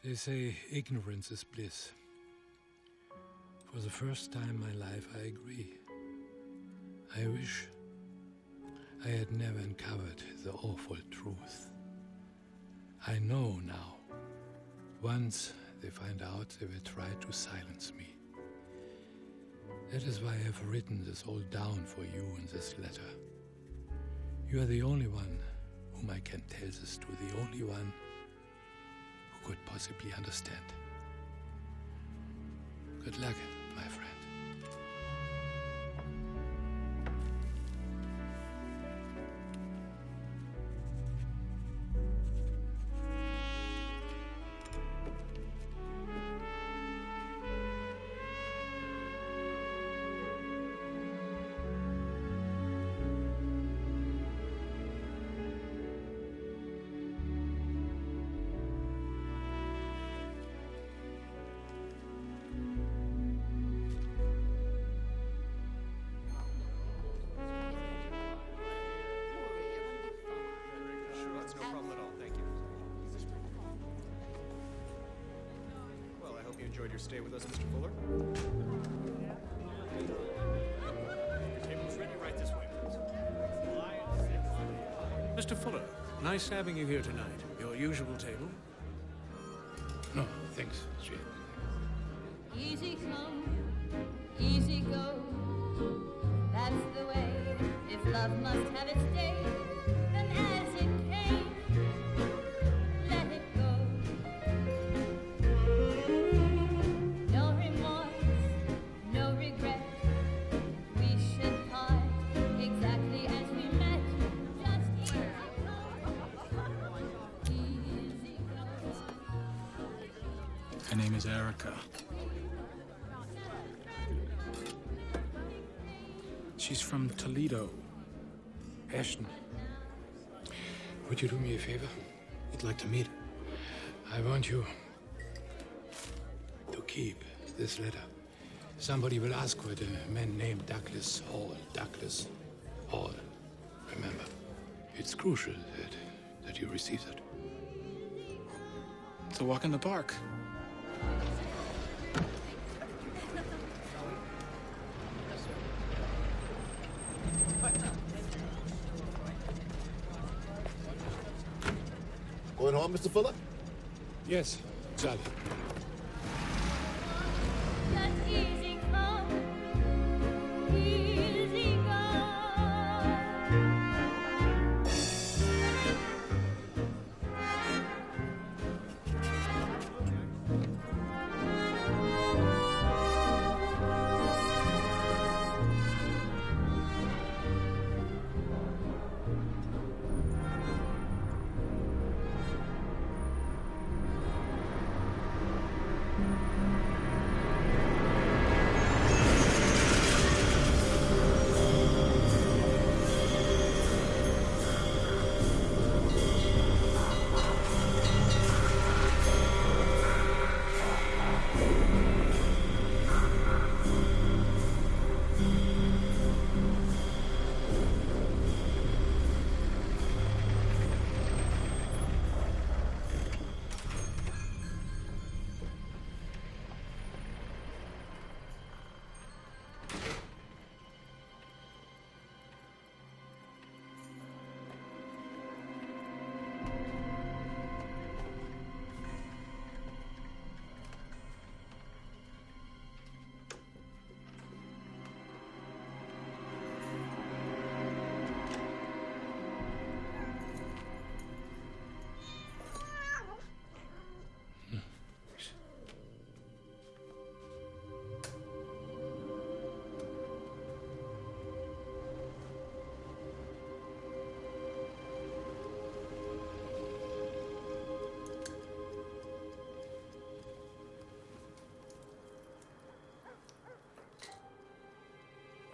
They say ignorance is bliss. For the first time in my life, I agree. I wish I had never uncovered the awful truth. I know now. Once they find out, they will try to silence me. That is why I have written this all down for you in this letter. You are the only one whom I can tell this to, the only one who could possibly understand. Good luck, my friend. Enjoyed your stay with us, Mr. Fuller. Your table is ready right this way, please. Mr. Fuller, nice having you here tonight. Your usual table? No, thanks, Jane. Easy come, easy go. That's the way. If love must have its day, then as it came, let it go. No remorse, no regret. We should part exactly as we met. Just easy go. Her name is Erica. She's from Toledo. Ashton, would you do me a favor? You'd like to meet her? I want you to keep this letter. Somebody will ask for the man named Douglas Hall. Douglas Hall. Remember, it's crucial that you receive it. It's a walk in the park. Going home, Mr. Fuller? Yes, Charlie. Just easy come, easy go.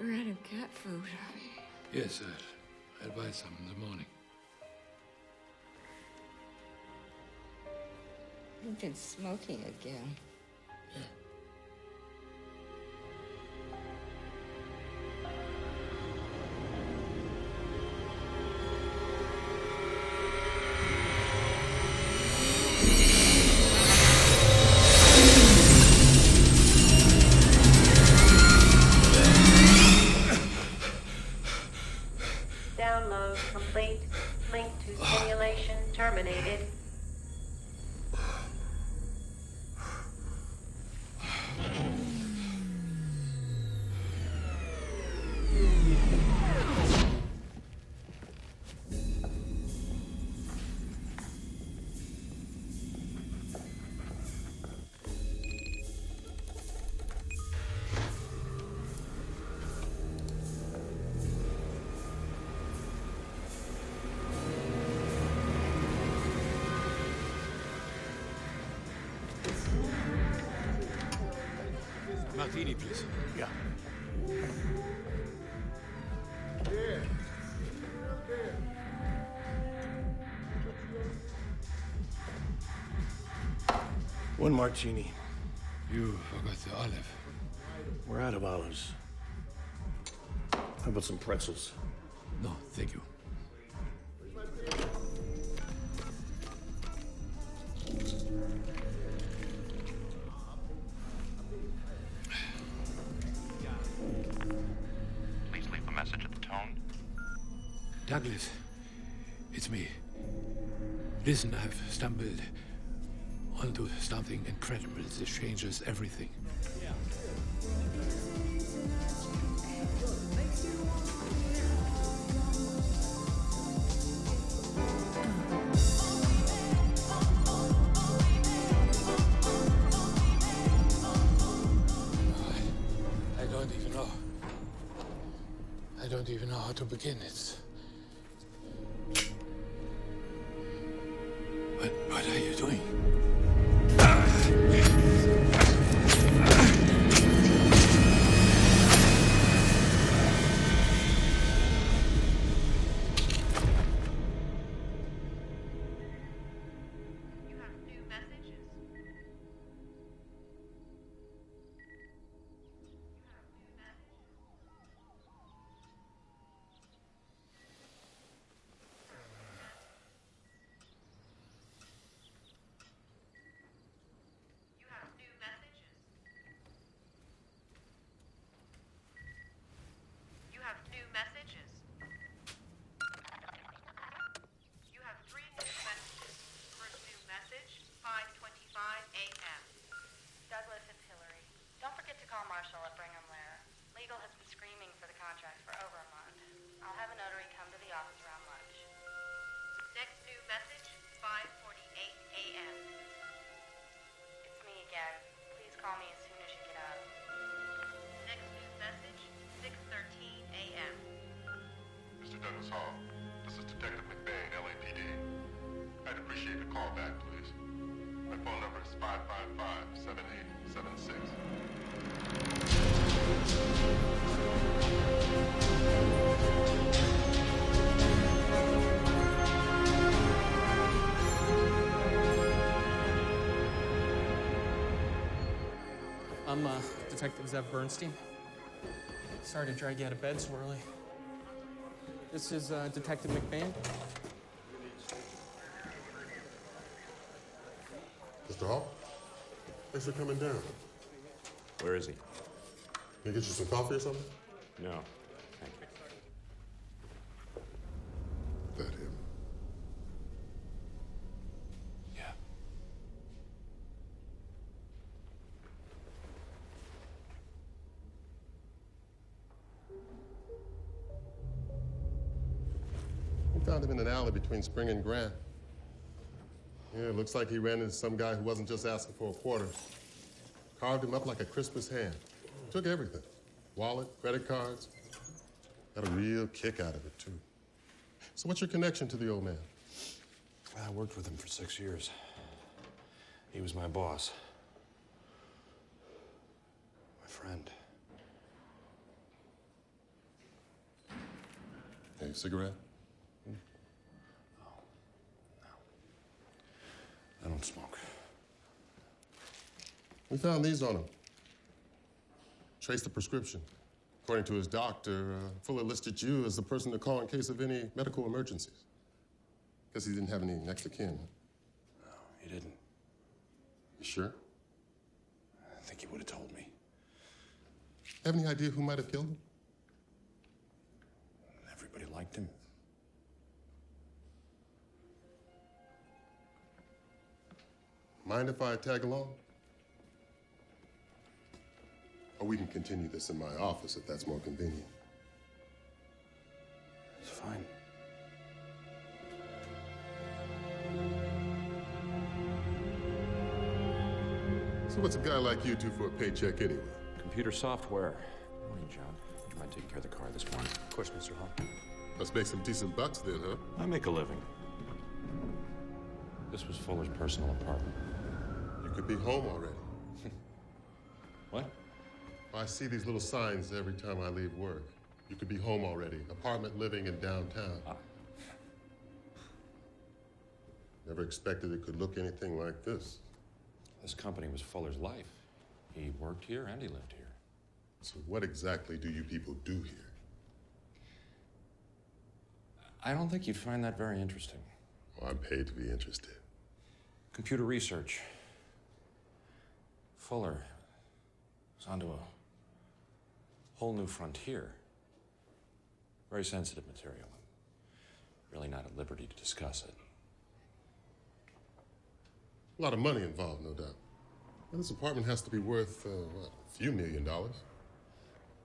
We're out of cat food. Yes, I'll buy some in the morning. You've been smoking again. Yeah. Download complete. Link to simulation terminated. Martini, please. Yeah. One martini. You forgot the olive. We're out of olives. How about some pretzels? No, thank you. Please leave a message at the tone. Douglas, it's me. Listen, I've stumbled onto something incredible that changes everything. I don't even know how to begin. What are you doing? Douglas Hall. This is Detective McBain, LAPD. I'd appreciate a call back, please. My phone number is 555-7876. I'm Detective Zev Bernstein. Sorry to drag you out of bed so early. This is Detective McBain. Mr. Hall? Thanks for coming down. Where is he? Can I get you some coffee or something? No, thank you. That him? Yeah. We found him in an alley between Spring and Grant. Yeah, it looks like he ran into some guy who wasn't just asking for a quarter. Carved him up like a Christmas ham. Took everything. Wallet, credit cards. Got a real kick out of it, too. So what's your connection to the old man? I worked with him for 6 years. He was my boss. My friend. Hey, cigarette? I don't smoke. We found these on him. Traced the prescription. According to his doctor, Fuller listed you as the person to call in case of any medical emergencies. Guess he didn't have any next of kin. No, he didn't. You sure? I think he would have told me. Have any idea who might have killed him? Everybody liked him. Mind if I tag along? Or we can continue this in my office if that's more convenient. It's fine. So what's a guy like you do for a paycheck anyway? Computer software. Morning, John. Would you mind taking care of the car this morning? Of course, Mr. Hall. Must make some decent bucks then, huh? I make a living. This was Fuller's personal apartment. You could be home already. What? I see these little signs every time I leave work. You could be home already. Apartment living in downtown. Ah. Never expected it could look anything like this. This company was Fuller's life. He worked here and he lived here. So what exactly do you people do here? I don't think you'd find that very interesting. Well, I'm paid to be interested. Computer research. Fuller is onto a whole new frontier. Very sensitive material. I'm really not at liberty to discuss it. A lot of money involved, no doubt. And this apartment has to be worth, what, a few $1 million?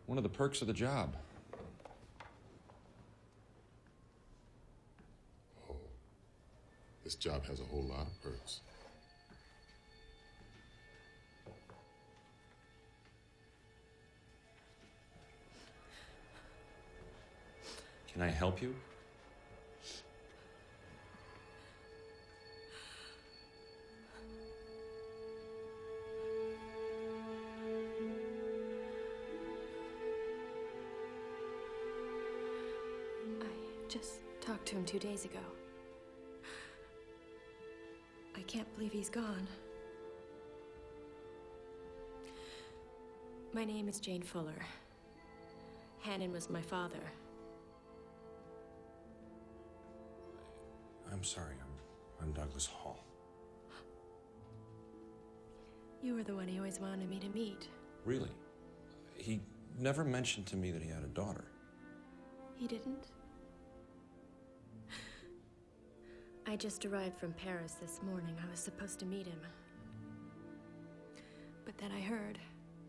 One of the perks of the job. Oh, this job has a whole lot of perks. Can I help you? Just talked to him 2 days ago. I can't believe he's gone. My name is Jane Fuller. Hannon was my father. I'm sorry, I'm Douglas Hall. You were the one he always wanted me to meet. Really? He never mentioned to me that he had a daughter. He didn't? I just arrived from Paris this morning. I was supposed to meet him. But then I heard.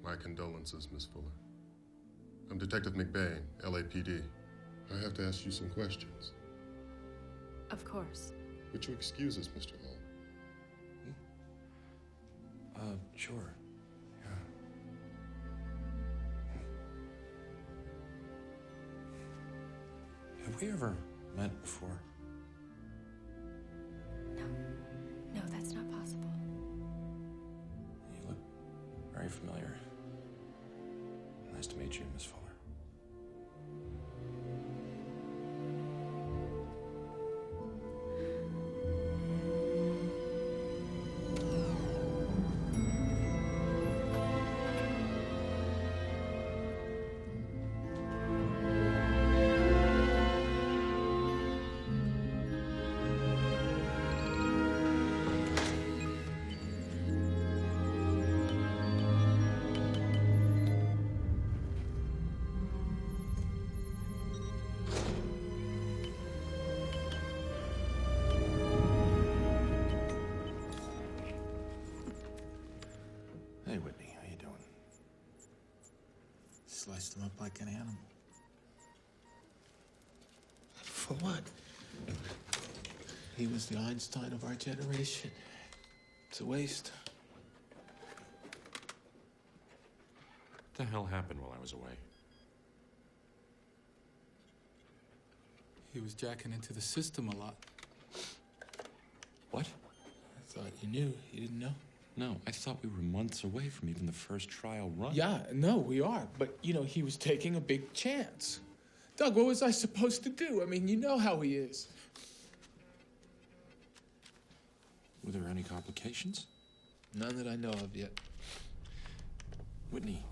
My condolences, Miss Fuller. I'm Detective McBain, LAPD. I have to ask you some questions. Of course. Would you excuse us, Mr. Hall? Sure. Yeah. Have we ever met before? No, that's not possible. You look very familiar. Nice to meet you, Miss Fuller. Hey, Whitney, how you doing? Sliced him up like an animal. For what? He was the Einstein of our generation. It's a waste. What the hell happened while I was away? He was jacking into the system a lot. What? I thought you knew. You didn't know? No, I thought we were months away from even the first trial run. Yeah, no, we are. But, you know, he was taking a big chance. Doug, what was I supposed to do? I mean, you know how he is. Were there any complications? None that I know of yet. Whitney,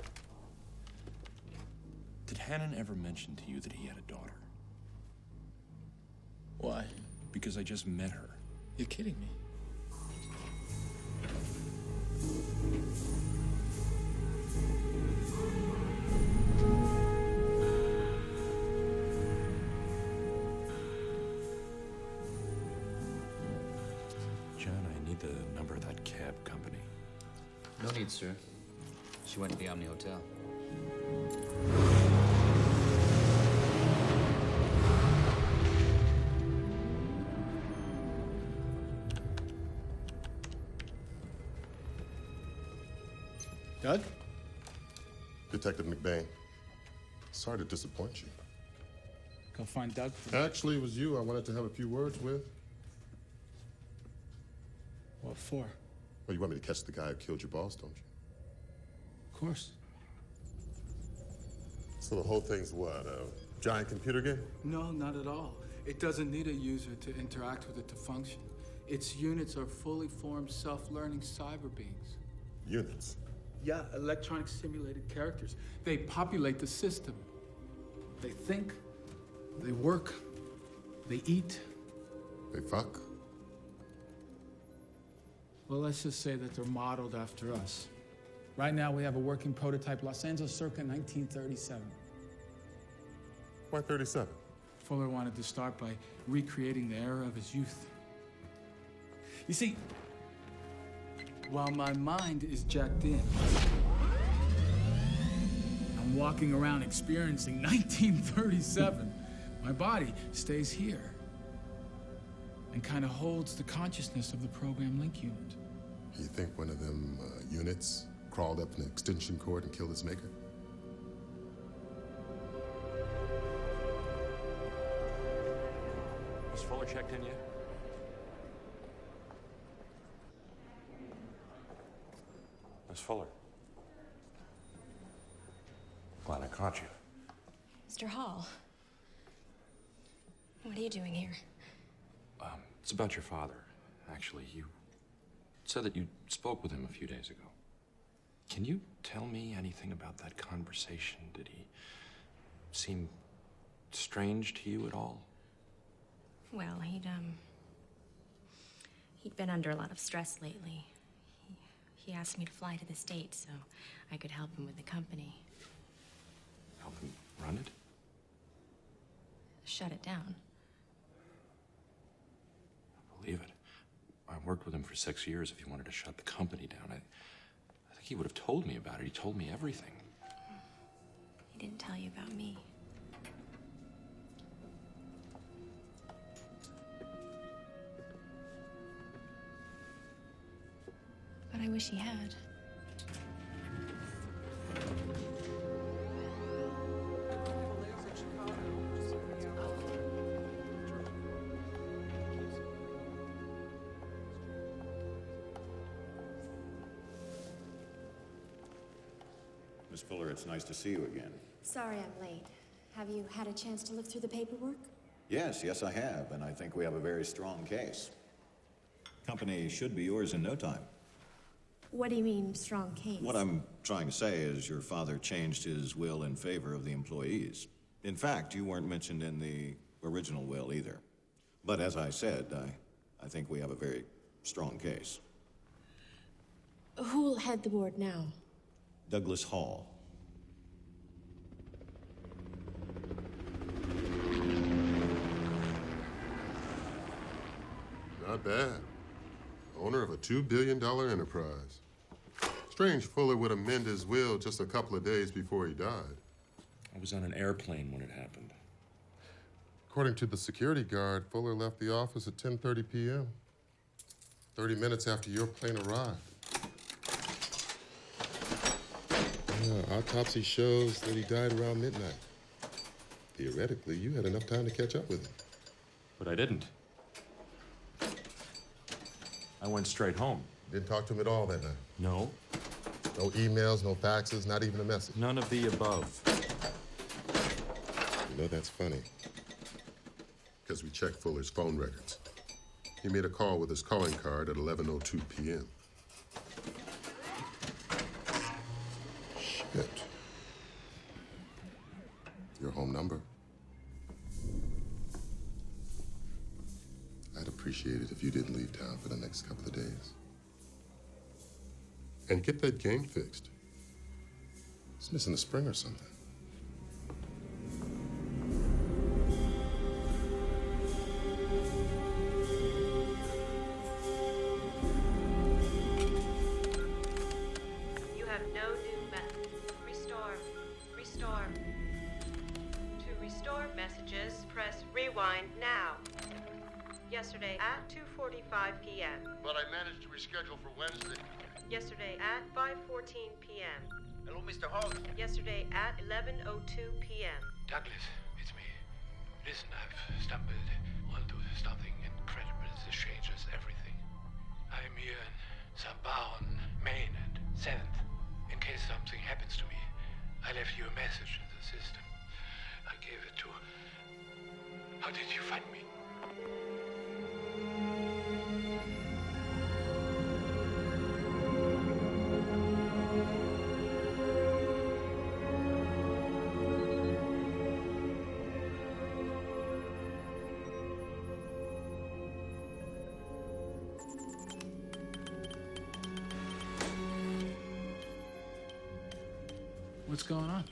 did Hannon ever mention to you that he had a daughter? Why? Because I just met her. You're kidding me. John, I need the number of that cab company. No need, sir. She went to the Omni Hotel. Doug? Detective McBain. Sorry to disappoint you. Go find Doug for me. Actually, it was you I wanted to have a few words with. What for? Well, you want me to catch the guy who killed your boss, don't you? Of course. So the whole thing's what, a giant computer game? No, not at all. It doesn't need a user to interact with it to function. Its units are fully formed, self-learning cyber beings. Units? Yeah, electronic simulated characters. They populate the system. They think, they work, they eat. They fuck? Well, let's just say that they're modeled after us. Right now, we have a working prototype, Los Angeles circa 1937. Why 37? Fuller wanted to start by recreating the era of his youth. You see, while my mind is jacked in, I'm walking around experiencing 1937. My body stays here and kind of holds the consciousness of the program link unit. You think one of them units crawled up an extension cord and killed its maker? Was Fuller checked in yet? Miss Fuller. Glad I caught you. Mr. Hall. What are you doing here? It's about your father, actually. You said that you spoke with him a few days ago. Can you tell me anything about that conversation? Did he seem strange to you at all? Well, he'd been under a lot of stress lately. He asked me to fly to the States so I could help him with the company. Help him run it? Shut it down. I believe it. I worked with him for 6 years. If he wanted to shut the company down, I think he would have told me about it. He told me everything. He didn't tell you about me. But I wish he had. Miss Fuller, it's nice to see you again. Sorry I'm late. Have you had a chance to look through the paperwork? Yes, I have, and I think we have a very strong case. Company should be yours in no time. What do you mean, strong case? What I'm trying to say is your father changed his will in favor of the employees. In fact, you weren't mentioned in the original will either. But as I said, I think we have a very strong case. Who'll head the board now? Douglas Hall. Not bad. Owner of a $2 billion enterprise. Strange Fuller would amend his will just a couple of days before he died. I was on an airplane when it happened. According to the security guard, Fuller left the office at 10:30 p.m. 30 minutes after your plane arrived. Yeah, autopsy shows that he died around midnight. Theoretically, you had enough time to catch up with him. But I didn't. I went straight home. Didn't talk to him at all that night? No. No emails, no faxes, not even a message? None of the above. You know, that's funny. Because we checked Fuller's phone records. He made a call with his calling card at 11:02 p.m. Shit. Your home number? I'd appreciate it if you didn't leave town for the next couple of days. And get that game fixed. It's missing a spring or something. time now. Yesterday at 2:45 p.m. But I managed to reschedule for Wednesday. Yesterday at 5:14 p.m. Hello, Mr. Holt. Yesterday at 11:02 p.m. Douglas, it's me. Listen, I've stumbled onto something incredible that changes everything. I'm here in Sambaon, Maine, and 7th. In case something happens to me, I left you a message in the system. I gave it to... How did you find me? What's going on?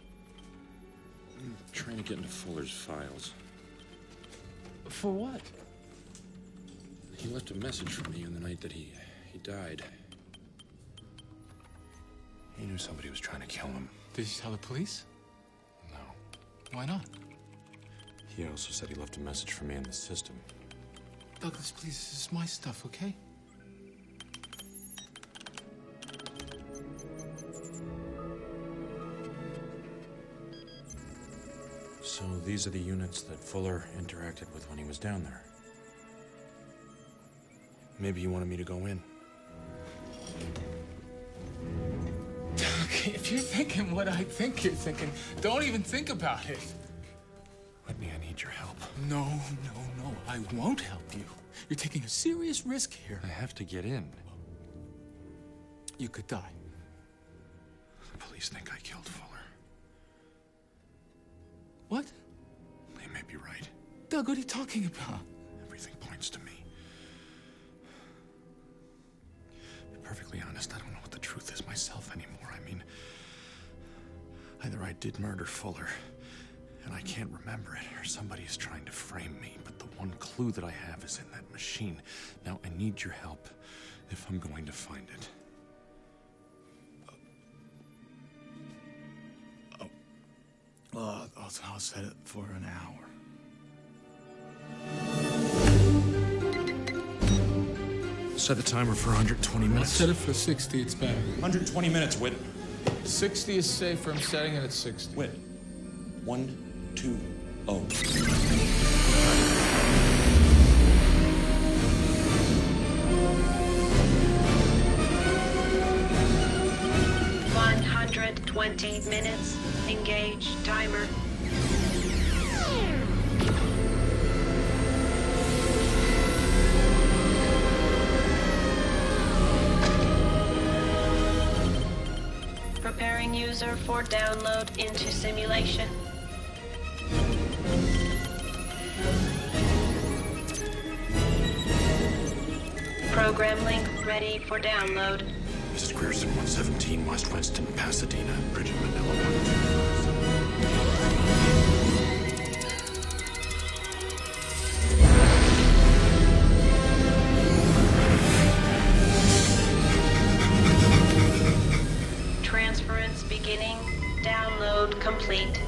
I'm trying to get into Fuller's files. For what? He left a message for me on the night that he died. He knew somebody was trying to kill him. Did you tell the police? No. Why not? He also said he left a message for me in the system. Douglas, please, this is my stuff, okay? So these are the units that Fuller interacted with when he was down there. Maybe you wanted me to go in. Okay, if you're thinking what I think you're thinking, don't even think about it. Whitney, I need your help. No, I won't help you. You're taking a serious risk here. I have to get in. You could die. The police think I killed Fuller. What? They may be right. Doug, what are you talking about? Everything points to me. To be perfectly honest, I don't know what the truth is myself anymore. I mean, either I did murder Fuller, and I can't remember it, or somebody is trying to frame me, but the one clue that I have is in that machine. Now, I need your help if I'm going to find it. I'll set it for an hour. Set the timer for 120 minutes. Set it for 60, it's better. 120 minutes, Whit. 60 is safer, I'm setting it at 60. Whit. 1, 2, 0. $120 minutes. Engage timer. Preparing user for download into simulation. Program link ready for download. Mrs. Grierson, 117 West Winston, Pasadena. Bridget Manila, 1. Transference beginning. Download complete.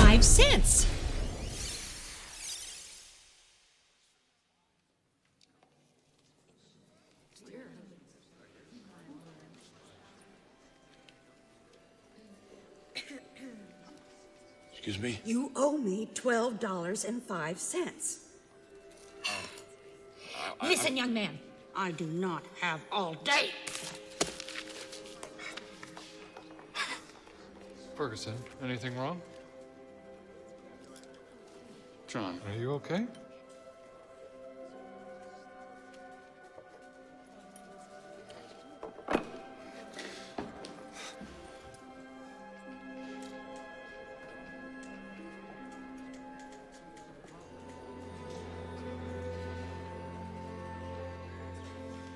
$0.05. Excuse me? You owe me $12.05. Listen, young man, I do not have all day. Ferguson, anything wrong? John. Are you okay?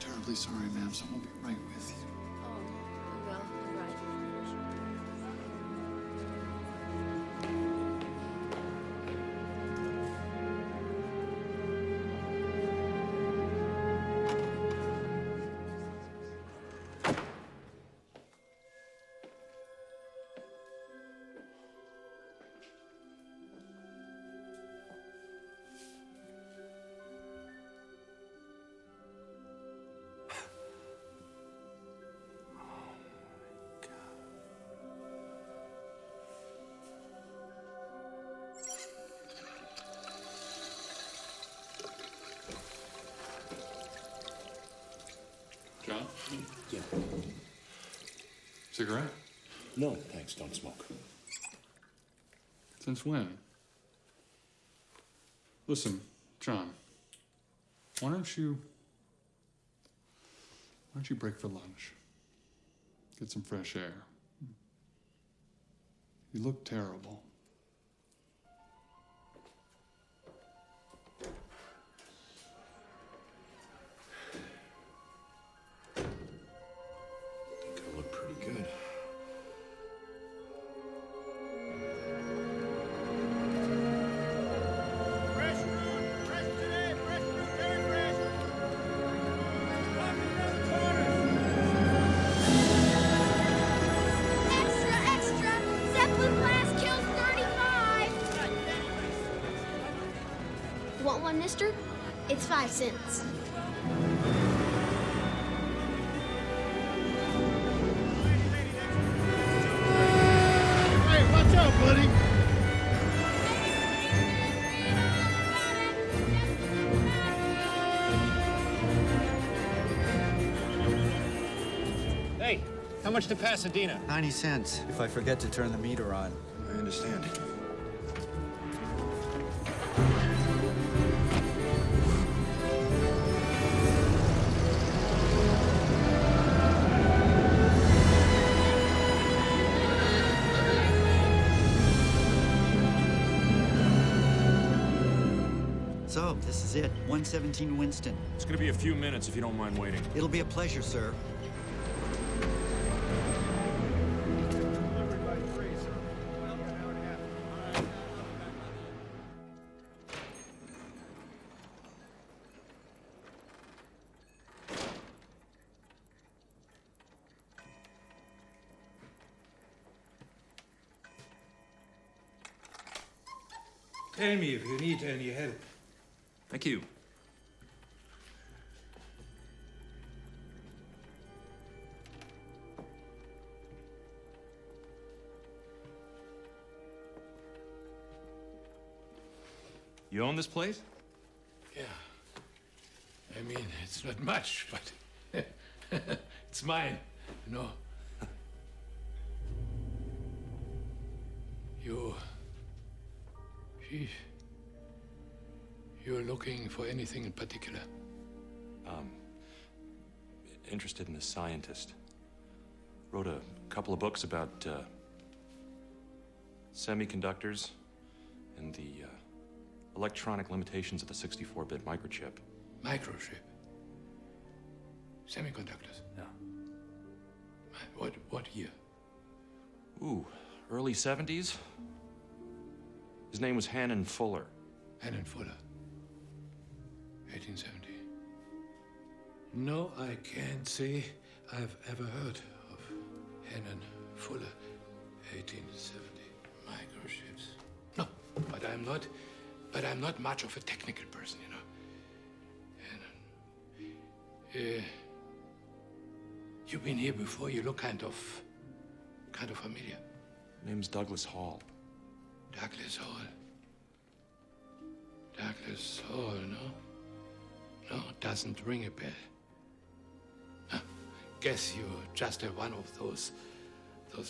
Terribly sorry, ma'am. Someone will be right with you. Oh, well, right. Yeah. Cigarette? No, thanks. Don't smoke. Since when? Listen, John. Why don't you break for lunch? Get some fresh air. You look terrible. I think I look pretty good. Extra, extra! Zeppelin blast kills 35! You want one, mister? It's 5 cents. Hey, watch out, buddy! Hey, how much to Pasadena? 90 cents if I forget to turn the meter on. I understand. So, this is it. 117 Winston. It's gonna be a few minutes if you don't mind waiting. It'll be a pleasure, sir. Tell me if you need any help. Thank you. You own this place? Yeah. I mean, it's not much, but it's mine, you know. You're looking for anything in particular? Interested in a scientist. Wrote a couple of books about semiconductors and the electronic limitations of the 64-bit microchip. Microchip? Semiconductors? Yeah. What year? Ooh, early 70s. His name was Hannon Fuller. Hannon Fuller. 1870. No, I can't say I've ever heard of Hannon Fuller. 1870. Microchips. No, but I'm not much of a technical person, you know. Hannon. You've been here before. You look kind of familiar. Name's Douglas Hall. Douglas Hall. Douglas Hall, no? No, doesn't ring a bell. Huh. Guess you're just one of those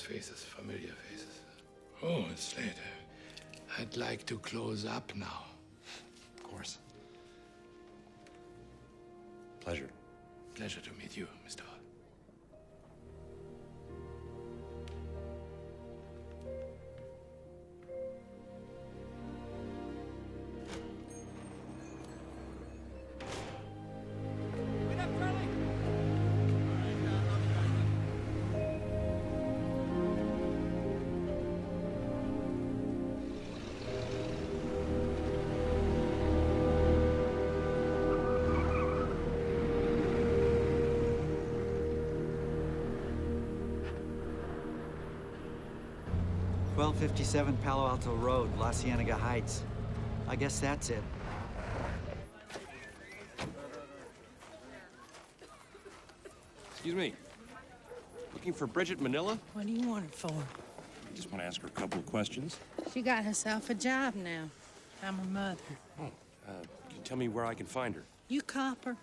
faces, familiar faces. Oh, it's late. I'd like to close up now. Of course. Pleasure. Pleasure to meet you, Mr. Hall. .57 Palo Alto Road, La Cienega Heights. I guess that's it. Excuse me. Looking for Bridget Manila? What do you want it for? I just want to ask her a couple of questions. She got herself a job now. I'm her mother. Oh, can you tell me where I can find her? You cop her?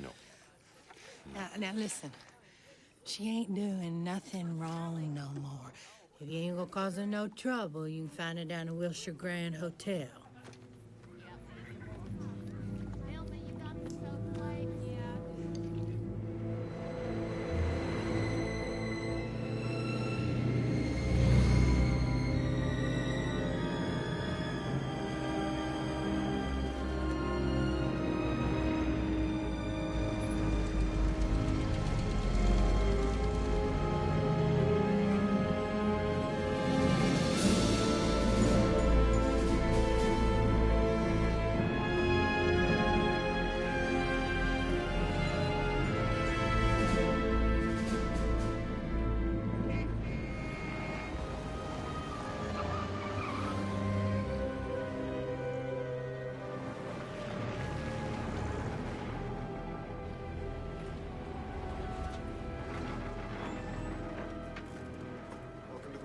No. Now listen. She ain't doing nothing wrong no more. If you ain't gonna cause her no trouble, you can find her down at Wilshire Grand Hotel.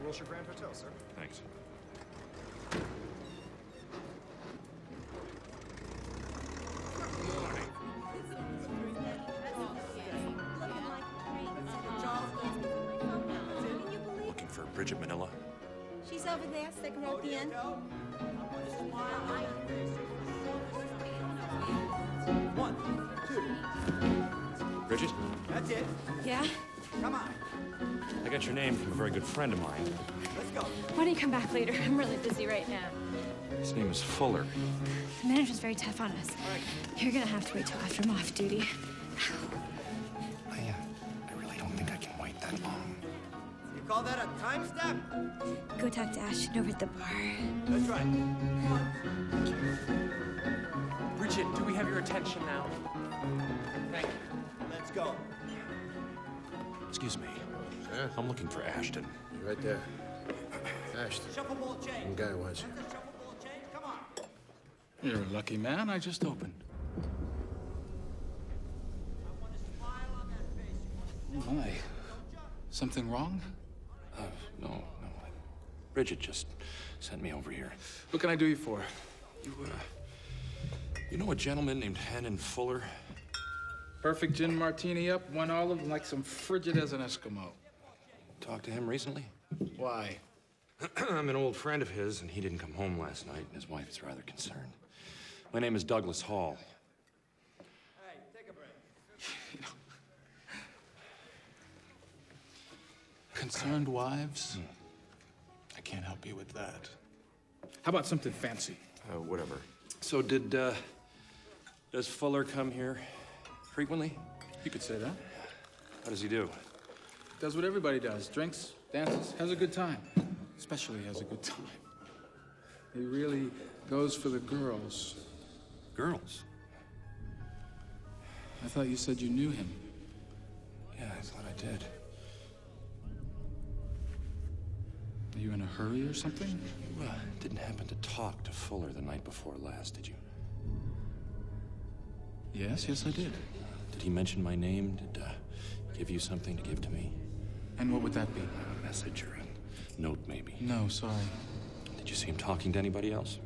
Wilshire Grand Hotel, sir. Thanks. Looking for Bridget Manila. She's over there, second row at the end. One, two. Bridget? That's it. Yeah? Come on. I got your name from a very good friend of mine. Let's go. Why don't you come back later? I'm really busy right now. His name is Fuller. The manager's very tough on us. You're gonna have to wait till after I'm off duty. I really don't think I can wait that long. You call that a time step? Go talk to Ashton over at the bar. That's right. Bridget, do we have your attention now? Thank you. Let's go. Excuse me. I'm looking for Ashton. Right there. Ashton. Shuffleboard change. Some guy wants you. That's a shuffleboard change. Come on. You're a lucky man. I just opened. Oh, my. Something wrong? No. Bridget just sent me over here. What can I do you for? You know a gentleman named Hannon Fuller? Perfect gin martini up, one olive, and like some frigid as an Eskimo. Talked to him recently? Why? I'm an old friend of his, and he didn't come home last night, and his wife is rather concerned. My name is Douglas Hall. Hey, take a break. Concerned wives? I can't help you with that. How about something fancy? Whatever. So does Fuller come here frequently? You could say that. How does he do? Does what everybody does. Drinks, dances, has a good time. Especially has a good time. He really goes for the girls. Girls? I thought you said you knew him. Yeah, I thought I did. Are you in a hurry or something? You didn't happen to talk to Fuller the night before last, did you? Yes, I did. Did he mention my name? Did he give you something to give to me? And what would that be? A message or a note, maybe. No, sorry. Did you see him talking to anybody else?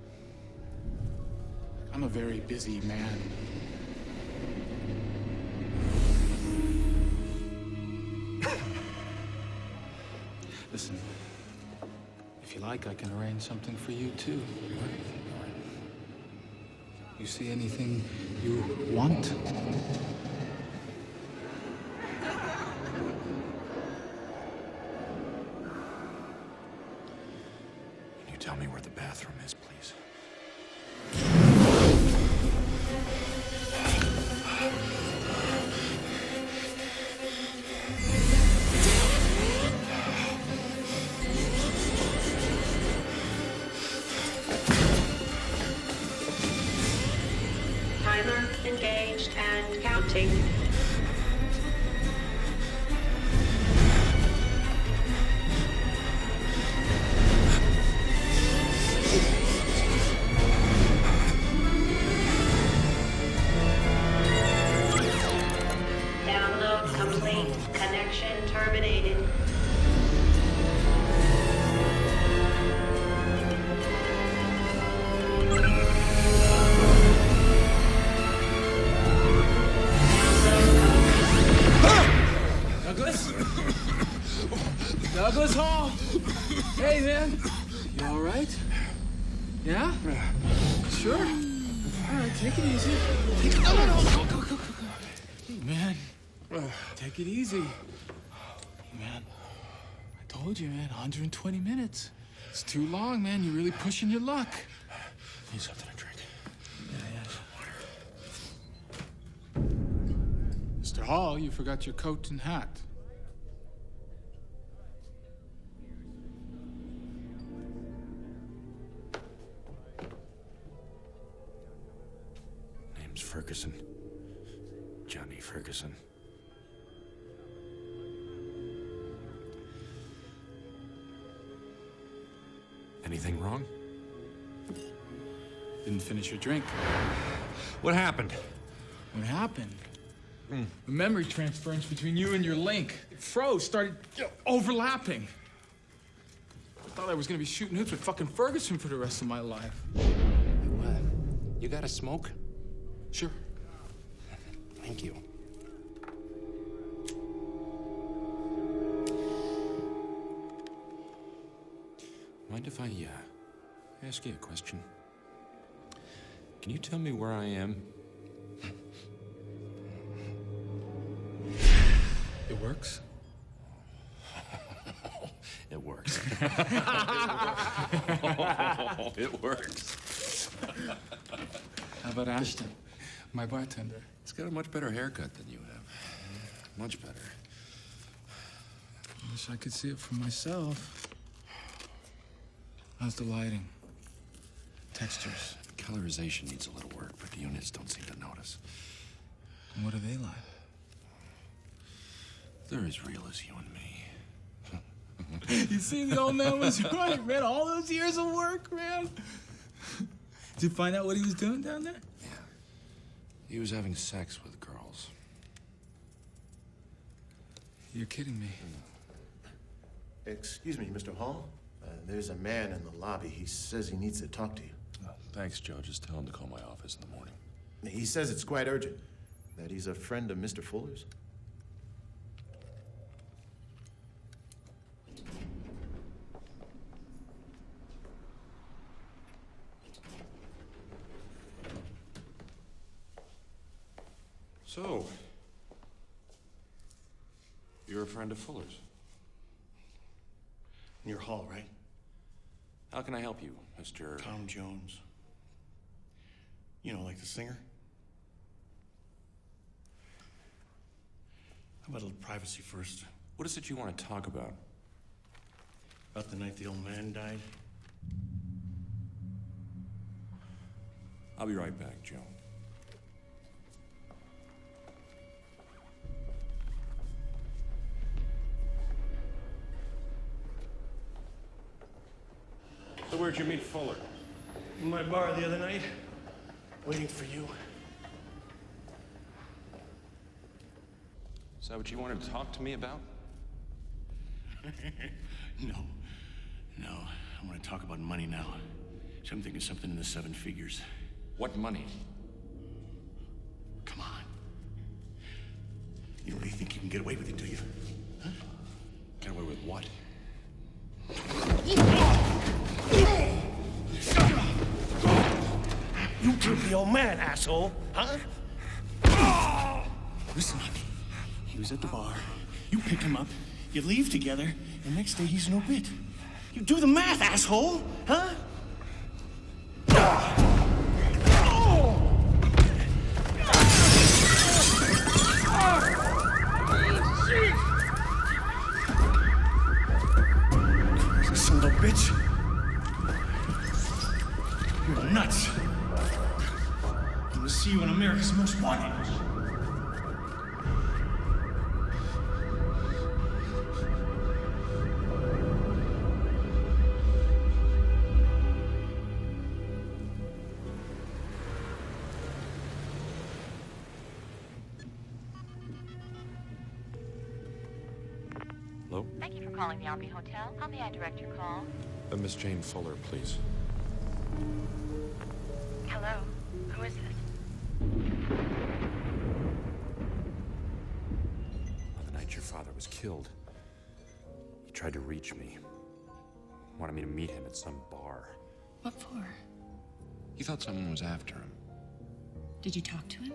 I'm a very busy man. Listen, if you like, I can arrange something for you, too. You see anything you want? Can you tell me where the bathroom is, please? Timer engaged and counting. Download complete. Connection terminated. Douglas Hall! Hey, man. You all right? Yeah? Sure? All right, take it easy. No. Go. Hey, man. Take it easy. Man, I told you, man, 120 minutes. It's too long, man. You're really pushing your luck. Need something to drink. Yeah. Mr. Hall, you forgot your coat and hat. Name's Ferguson. Johnny Ferguson. Anything wrong? Didn't finish your drink. What happened? What happened? The memory transference between you and your link. It froze, started overlapping. I thought I was gonna be shooting hoops with fucking Ferguson for the rest of my life. What? You got a smoke? Sure. Thank you. Mind if I ask you a question? Can you tell me where I am? It works? It works. It works. How about Ashton, my bartender? He's got a much better haircut than you have. Much better. I wish I could see it for myself. How's the lighting? Textures? Colorization needs a little work, but the units don't seem to notice. And what are they like? They're as real as you and me. You see, the old man was right, man. All those years of work, man. Did you find out what he was doing down there? Yeah. He was having sex with girls. You're kidding me. Excuse me, Mr. Hall. There's a man in the lobby. He says he needs to talk to you. Thanks, Joe. Just tell him to call my office in the morning. He says it's quite urgent. That he's a friend of Mr. Fuller's. So, you're a friend of Fuller's? Near Hall, right? How can I help you, Mr. Tom Jones. You know, like the singer? How about a little privacy first? What is it you want to talk about? About the night the old man died? I'll be right back, Joe. So where'd you meet Fuller? In my bar the other night, waiting for you. Is that what you wanted to talk to me about? No. I want to talk about money now. So I'm thinking something in the 7 figures. What money? Come on. You don't really think you can get away with it, do you? Huh? Get away with what? You killed the old man, asshole, huh? Listen up. He was at the bar. You pick him up. You leave together. And next day he's no bit. You do the math, asshole, huh? Son of a bitch. You're nuts. I'm gonna see you in America's Most Wanted. Hello? Thank you for calling the Army Hotel. How may I direct your call? Miss Jane Fuller, please. Hello? Who is this? On the night your father was killed, he tried to reach me. Wanted me to meet him at some bar. What for? He thought someone was after him. Did you talk to him?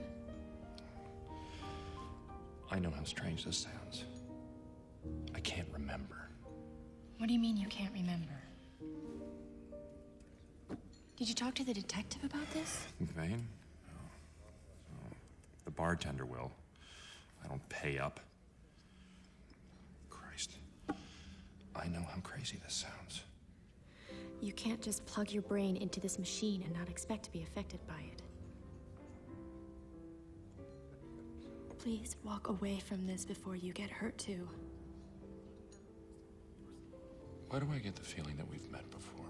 I know how strange this sounds. I can't remember. What do you mean you can't remember? Did you talk to the detective about this? McVeigh? Oh. The bartender will. I don't pay up. Christ. I know how crazy this sounds. You can't just plug your brain into this machine and not expect to be affected by it. Please walk away from this before you get hurt too. Why do I get the feeling that we've met before?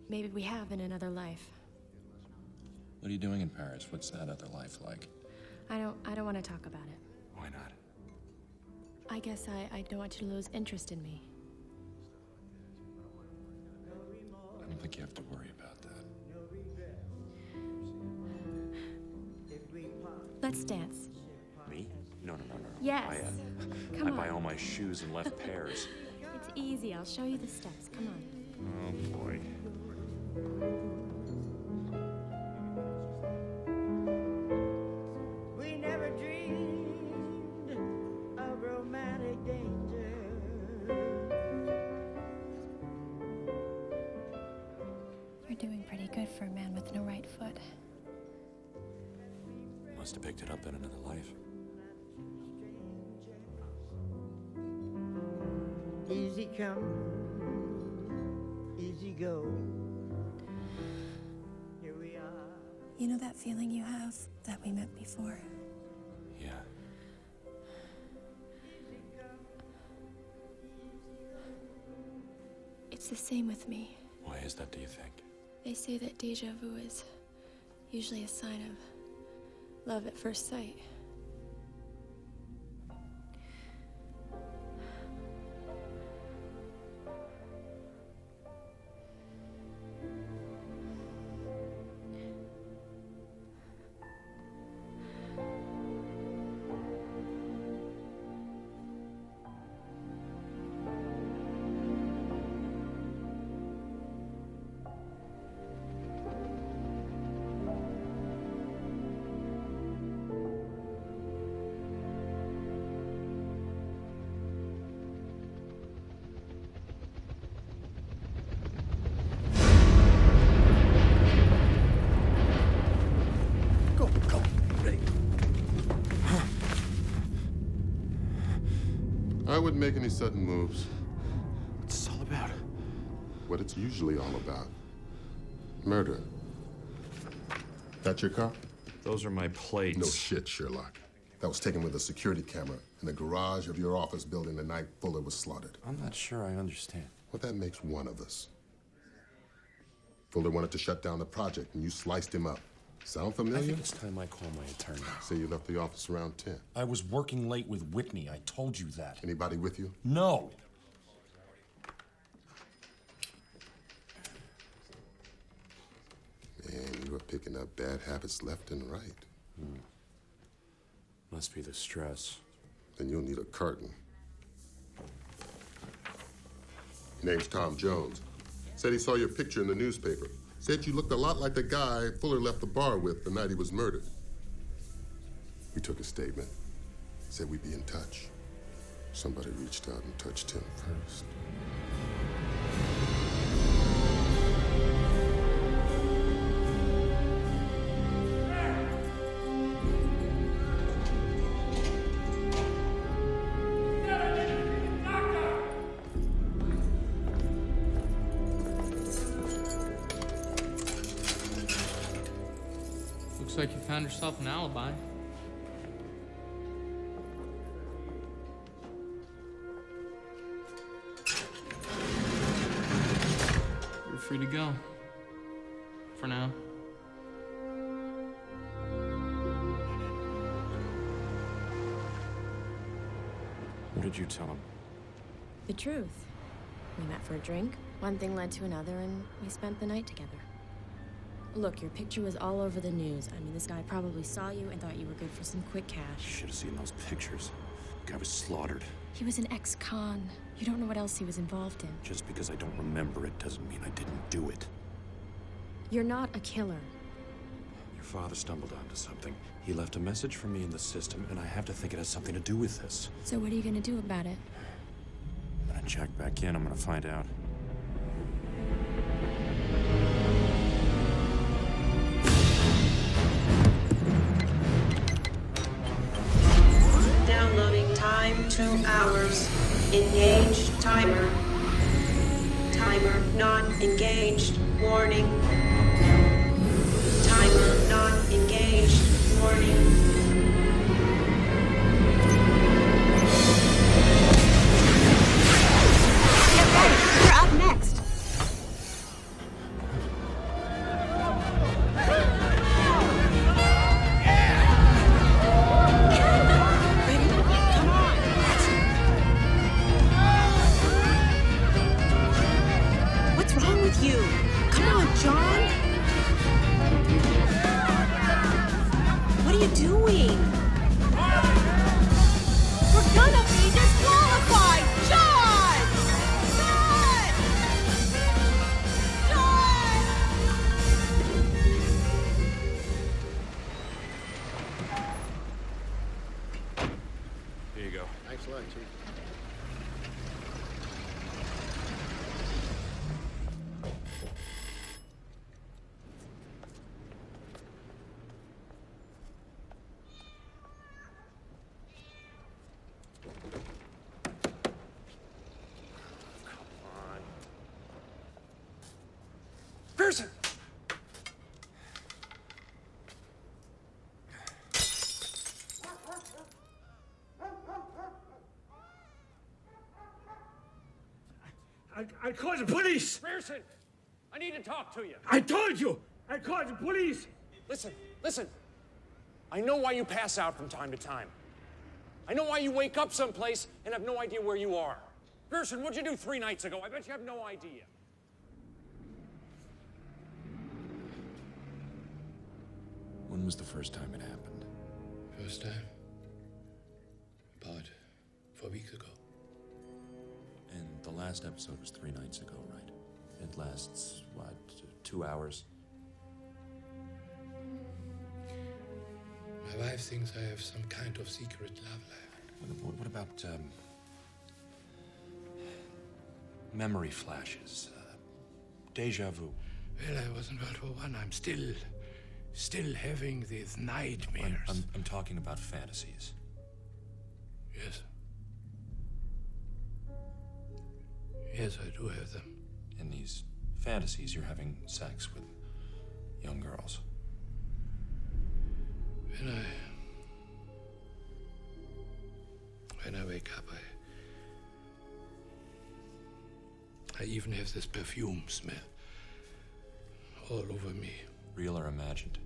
Maybe we have in another life. What are you doing in Paris? What's that other life like? I don't want to talk about it. Why not? I guess I don't want you to lose interest in me. I don't think you have to worry about that. Let's dance. Me? No. Yes. Come I on. buy all my shoes in left pairs. It's easy. I'll show you the steps. Come on. Oh, boy. We never dreamed of romantic danger. You're doing pretty good for a man with no right foot. Must have picked it up in another life. Easy come, easy go. Here we are. You know that feeling you have that we met before? Yeah. It's the same with me. Why is that, do you think? They say that deja vu is usually a sign of love at first sight. I wouldn't make any sudden moves. What's this all about? What it's usually all about. Murder. That your car? Those are my plates. No shit, Sherlock. That was taken with a security camera in the garage of your office building the night Fuller was slaughtered. I'm not sure I understand. Well, that makes one of us. Fuller wanted to shut down the project, and you sliced him up. Sound familiar? I think it's time I call my attorney. Say you left the office around 10. I was working late with Whitney. I told you that. Anybody with you? No. Man, you are picking up bad habits left and right. Must be the stress. Then you'll need a carton. Your name's Tom Jones. Said he saw your picture in the newspaper. Said you looked a lot like the guy Fuller left the bar with the night he was murdered. We took a statement. Said we'd be in touch. Somebody reached out and touched him first. Looks like you found yourself an alibi. You're free to go. For now. What did you tell him? The truth. We met for a drink. One thing led to another, and we spent the night together. Look, your picture was all over the news. I mean, this guy probably saw you and thought you were good for some quick cash. You should have seen those pictures. Guy was slaughtered. He was an ex-con. You don't know what else he was involved in. Just because I don't remember it doesn't mean I didn't do it. You're not a killer. Your father stumbled onto something. He left a message for me in the system, and I have to think it has something to do with this. So what are you gonna do about it? When I check back in, I'm gonna find out. Downloading time 2 hours. Engaged timer. Timer not engaged. Warning. Timer not engaged. Warning. Get ready. You're up next. What's wrong with you? Come on, John. What are you doing? We're gonna be disqualified! John! John! John! Here you go. Thanks a lot, Chief. Pearson! I called the police! Pearson, I need to talk to you. I told you! I called the police! Listen. I know why you pass out from time to time. I know why you wake up someplace and have no idea where you are. Pearson, what'd you do 3 nights ago? I bet you have no idea. When was the first time it happened? First time? About 4 weeks ago. And the last episode was 3 nights ago, right? It lasts, what, 2 hours? My wife thinks I have some kind of secret love life. What about, memory flashes? Deja vu? Well, I was in World War I. I'm still having these nightmares. I'm talking about fantasies. Yes. Yes, I do have them. In these fantasies, you're having sex with young girls. When I wake up, I even have this perfume smell all over me. Real or imagined?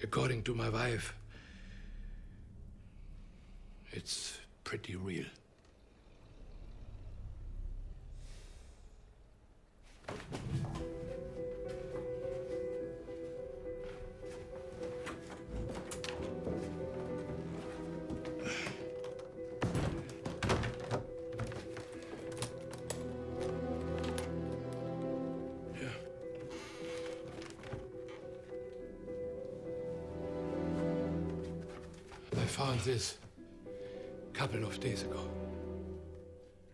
According to my wife, it's pretty real. I found this a couple of days ago.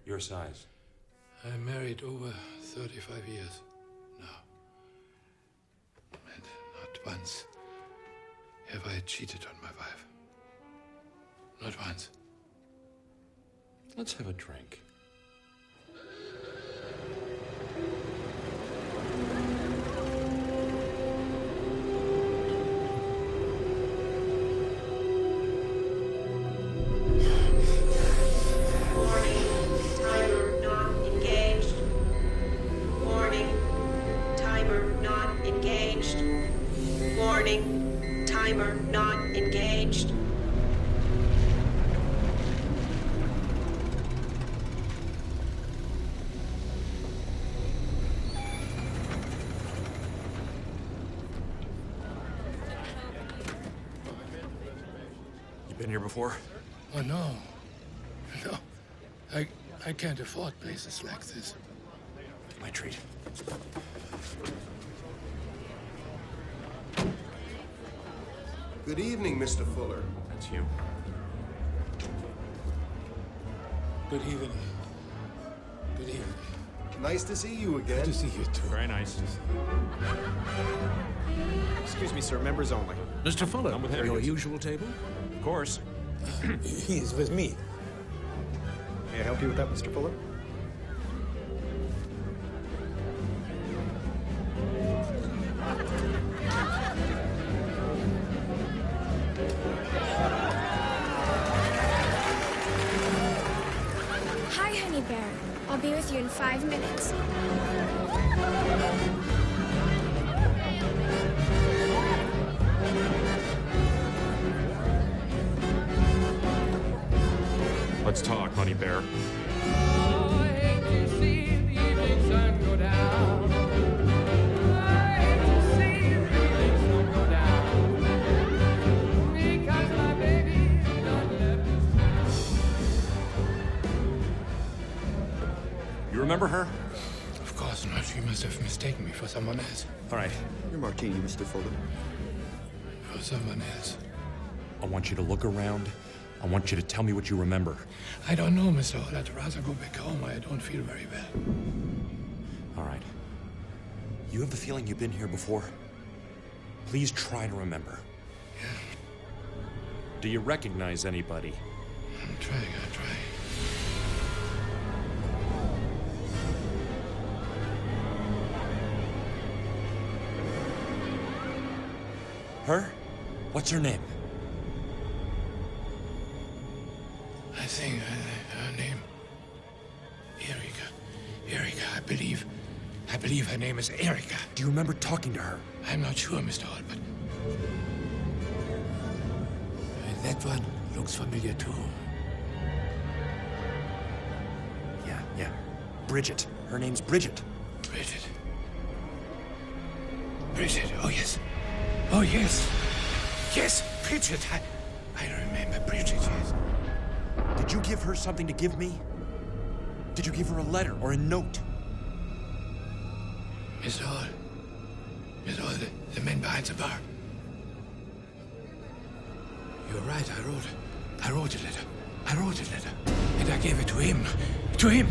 Your size? I'm married over 35 years now. And not once have I cheated on my wife. Not once. Let's have a drink. Timer not engaged. You been here before? Oh, no. No. I can't afford places like this. My treat. Good evening, Mr. Fuller. That's you. Good evening. Good evening. Nice to see you again. Good to see you, too. Very nice. Excuse me, sir. Members only. Mr. Fuller, I'm with him. your usual table? Of course. He's with me. May I help you with that, Mr. Fuller? Hi, Honey Bear. I'll be with you in 5 minutes. Let's talk, Honey Bear. You remember her? Of course not. You must have mistaken me for someone else. All right. Your martini, Mr. Fuller. For someone else. I want you to look around. I want you to tell me what you remember. I don't know, Mr. Hall. I'd rather go back home. I don't feel very well. All right. You have the feeling you've been here before? Please try to remember. Yeah. Do you recognize anybody? I'm trying, I'll try. Her? What's her name? I think her name... Erika. Erika, I believe her name is Erika. Do you remember talking to her? I'm not sure, Mr. Hall, but... that one looks familiar, too. Yeah. Bridget. Her name's Bridget. Bridget. Oh, yes. Oh, yes. Yes, Bridget. I remember Bridget, yes. Did you give her something to give me? Did you give her a letter or a note? Mr. Hall, the man behind the bar. You're right, I wrote a letter. And I gave it to him. To him!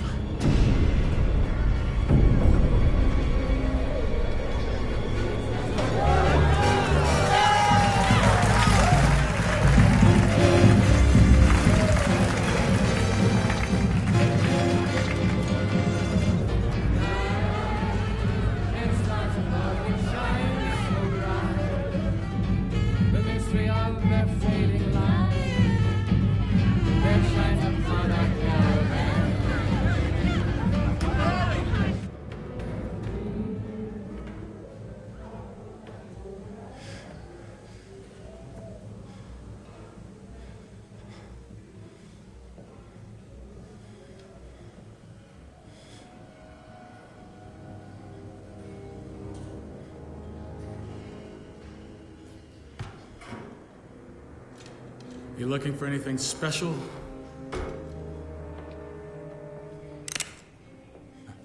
You looking for anything special?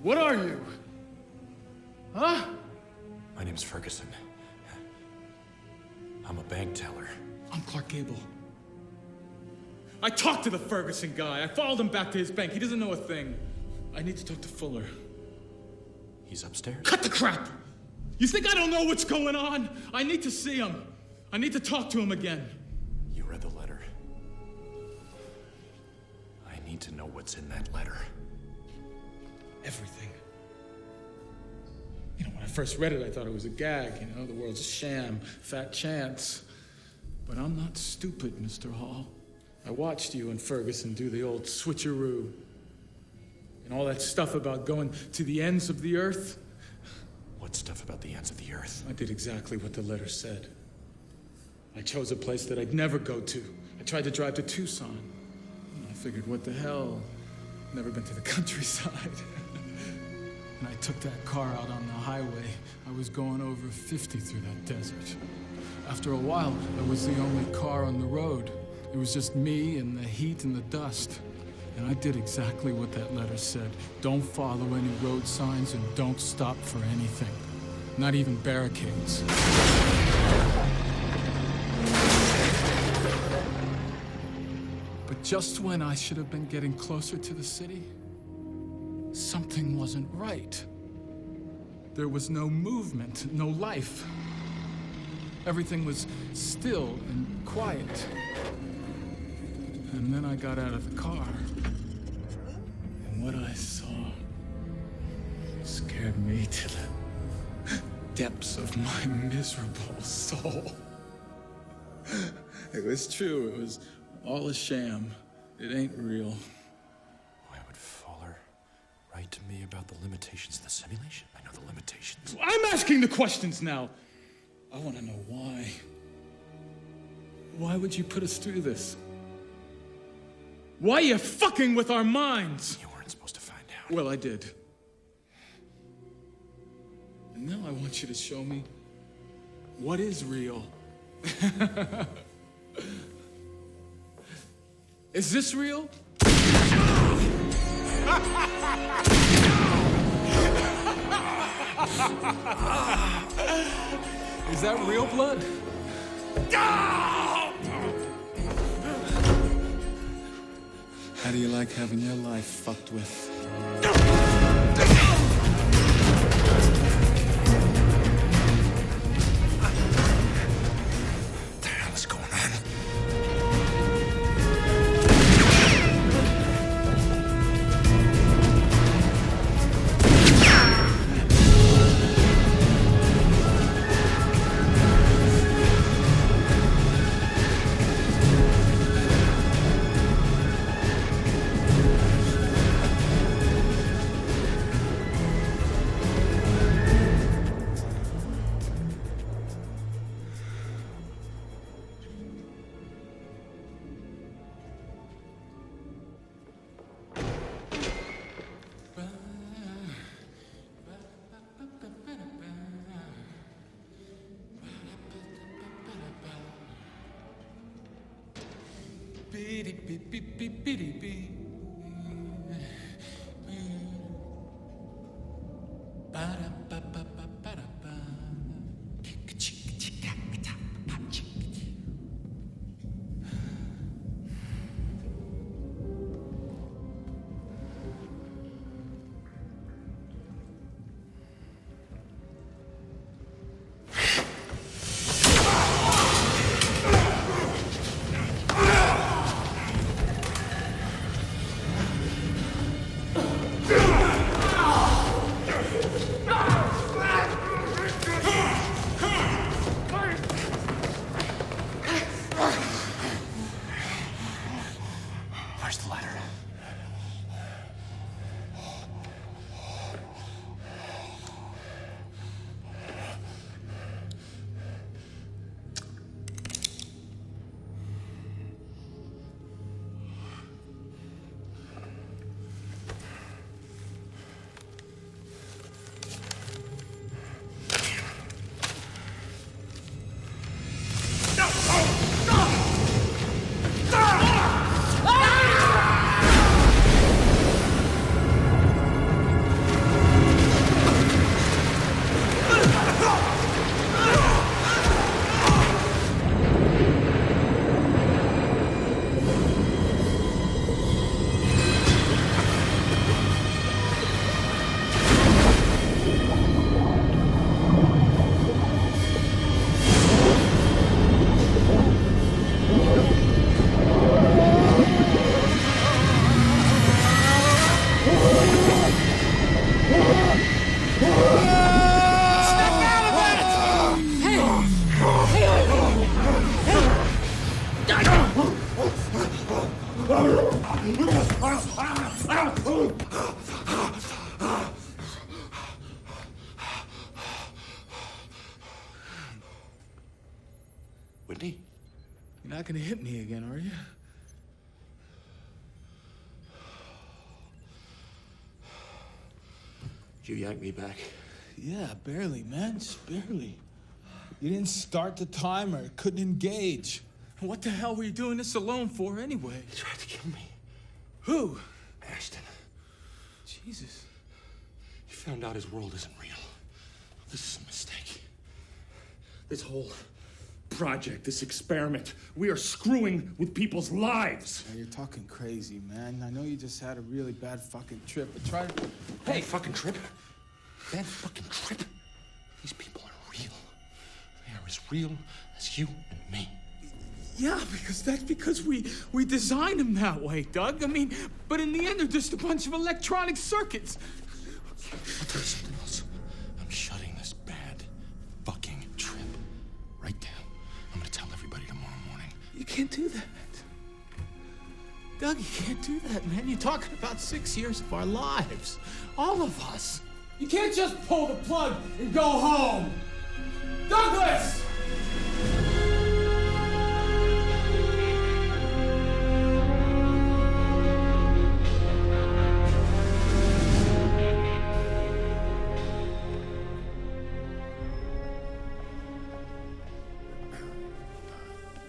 What are you? Huh? My name's Ferguson. I'm a bank teller. I'm Clark Gable. I talked to the Ferguson guy. I followed him back to his bank. He doesn't know a thing. I need to talk to Fuller. He's upstairs. Cut the crap! You think I don't know what's going on? I need to see him. I need to talk to him again. You read the letter. I need to know what's in that letter. Everything. You know, when I first read it, I thought it was a gag. You know, the world's a sham, fat chance. But I'm not stupid, Mr. Hall. I watched you and Ferguson do the old switcheroo. And all that stuff about going to the ends of the earth. What stuff about the ends of the earth? I did exactly what the letter said. I chose a place that I'd never go to. I tried to drive to Tucson. And I figured, what the hell? Never been to the countryside. And I took that car out on the highway. I was going over 50 through that desert. After a while, I was the only car on the road. It was just me and the heat and the dust. And I did exactly what that letter said. Don't follow any road signs and don't stop for anything. Not even barricades. But just when I should have been getting closer to the city, something wasn't right. There was no movement, no life. Everything was still and quiet. And then I got out of the car. And what I saw scared me to the depths of my miserable soul. It was true. It was all a sham. It ain't real. Why would Fuller write to me about the limitations of the simulation? I know the limitations. I'm asking the questions now. I want to know why. Why would you put us through this? Why are you fucking with our minds? You weren't supposed to find out. Well, I did. And now I want you to show me what is real. Is this real? Is that real blood? How do you like having your life fucked with? What the hell is going on? Where's the ladder? Whitney? You're not gonna hit me again, are you? Did you yank me back? Yeah, barely, man. Just barely. You didn't start the timer. Couldn't engage. What the hell were you doing this alone for, anyway? He tried to kill me. Who? Ashton. Jesus. He found out his world isn't real. This is a mistake. This whole project, this experiment, we are screwing with people's lives. Yeah, you're talking crazy, man. I know you just had a really bad fucking trip, but try to... Hey, fucking trip? Bad fucking trip? These people are real. They are as real as you and me. Yeah, that's because we designed them that way, Doug. I mean, but in the end, they're just a bunch of electronic circuits. I'll tell you something else. I'm shutting this bad fucking trip right down. I'm gonna tell everybody tomorrow morning. You can't do that. Doug, you can't do that, man. You're talking about 6 years of our lives. All of us. You can't just pull the plug and go home. Douglas!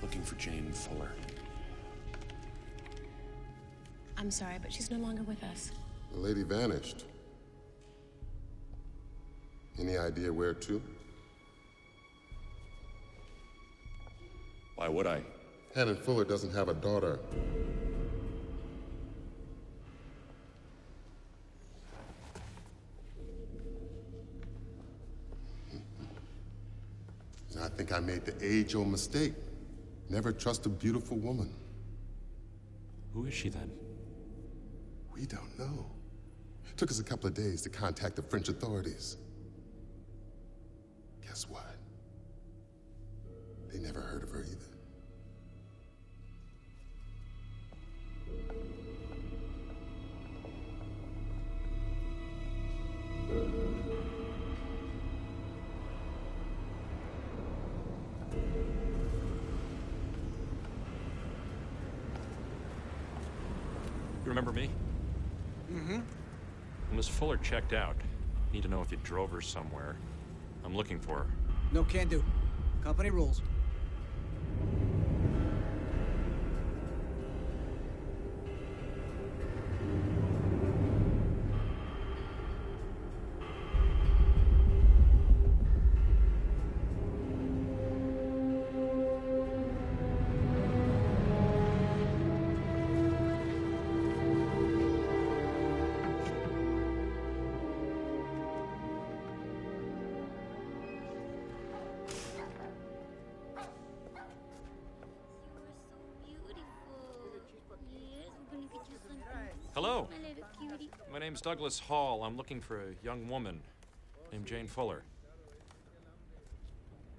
Looking for Jane Fuller. I'm sorry, but she's no longer with us. The lady vanished. Any idea where to? Why would I? Hannon Fuller doesn't have a daughter. I think I made the age-old mistake. Never trust a beautiful woman. Who is she then? We don't know. It took us a couple of days to contact the French authorities. Guess what? They never heard of her either. You remember me? Mm-hmm. Miss Fuller checked out. Need to know if you drove her somewhere. I'm looking for her. No can do. Company rules. Hello. My name's Douglas Hall. I'm looking for a young woman named Jane Fuller.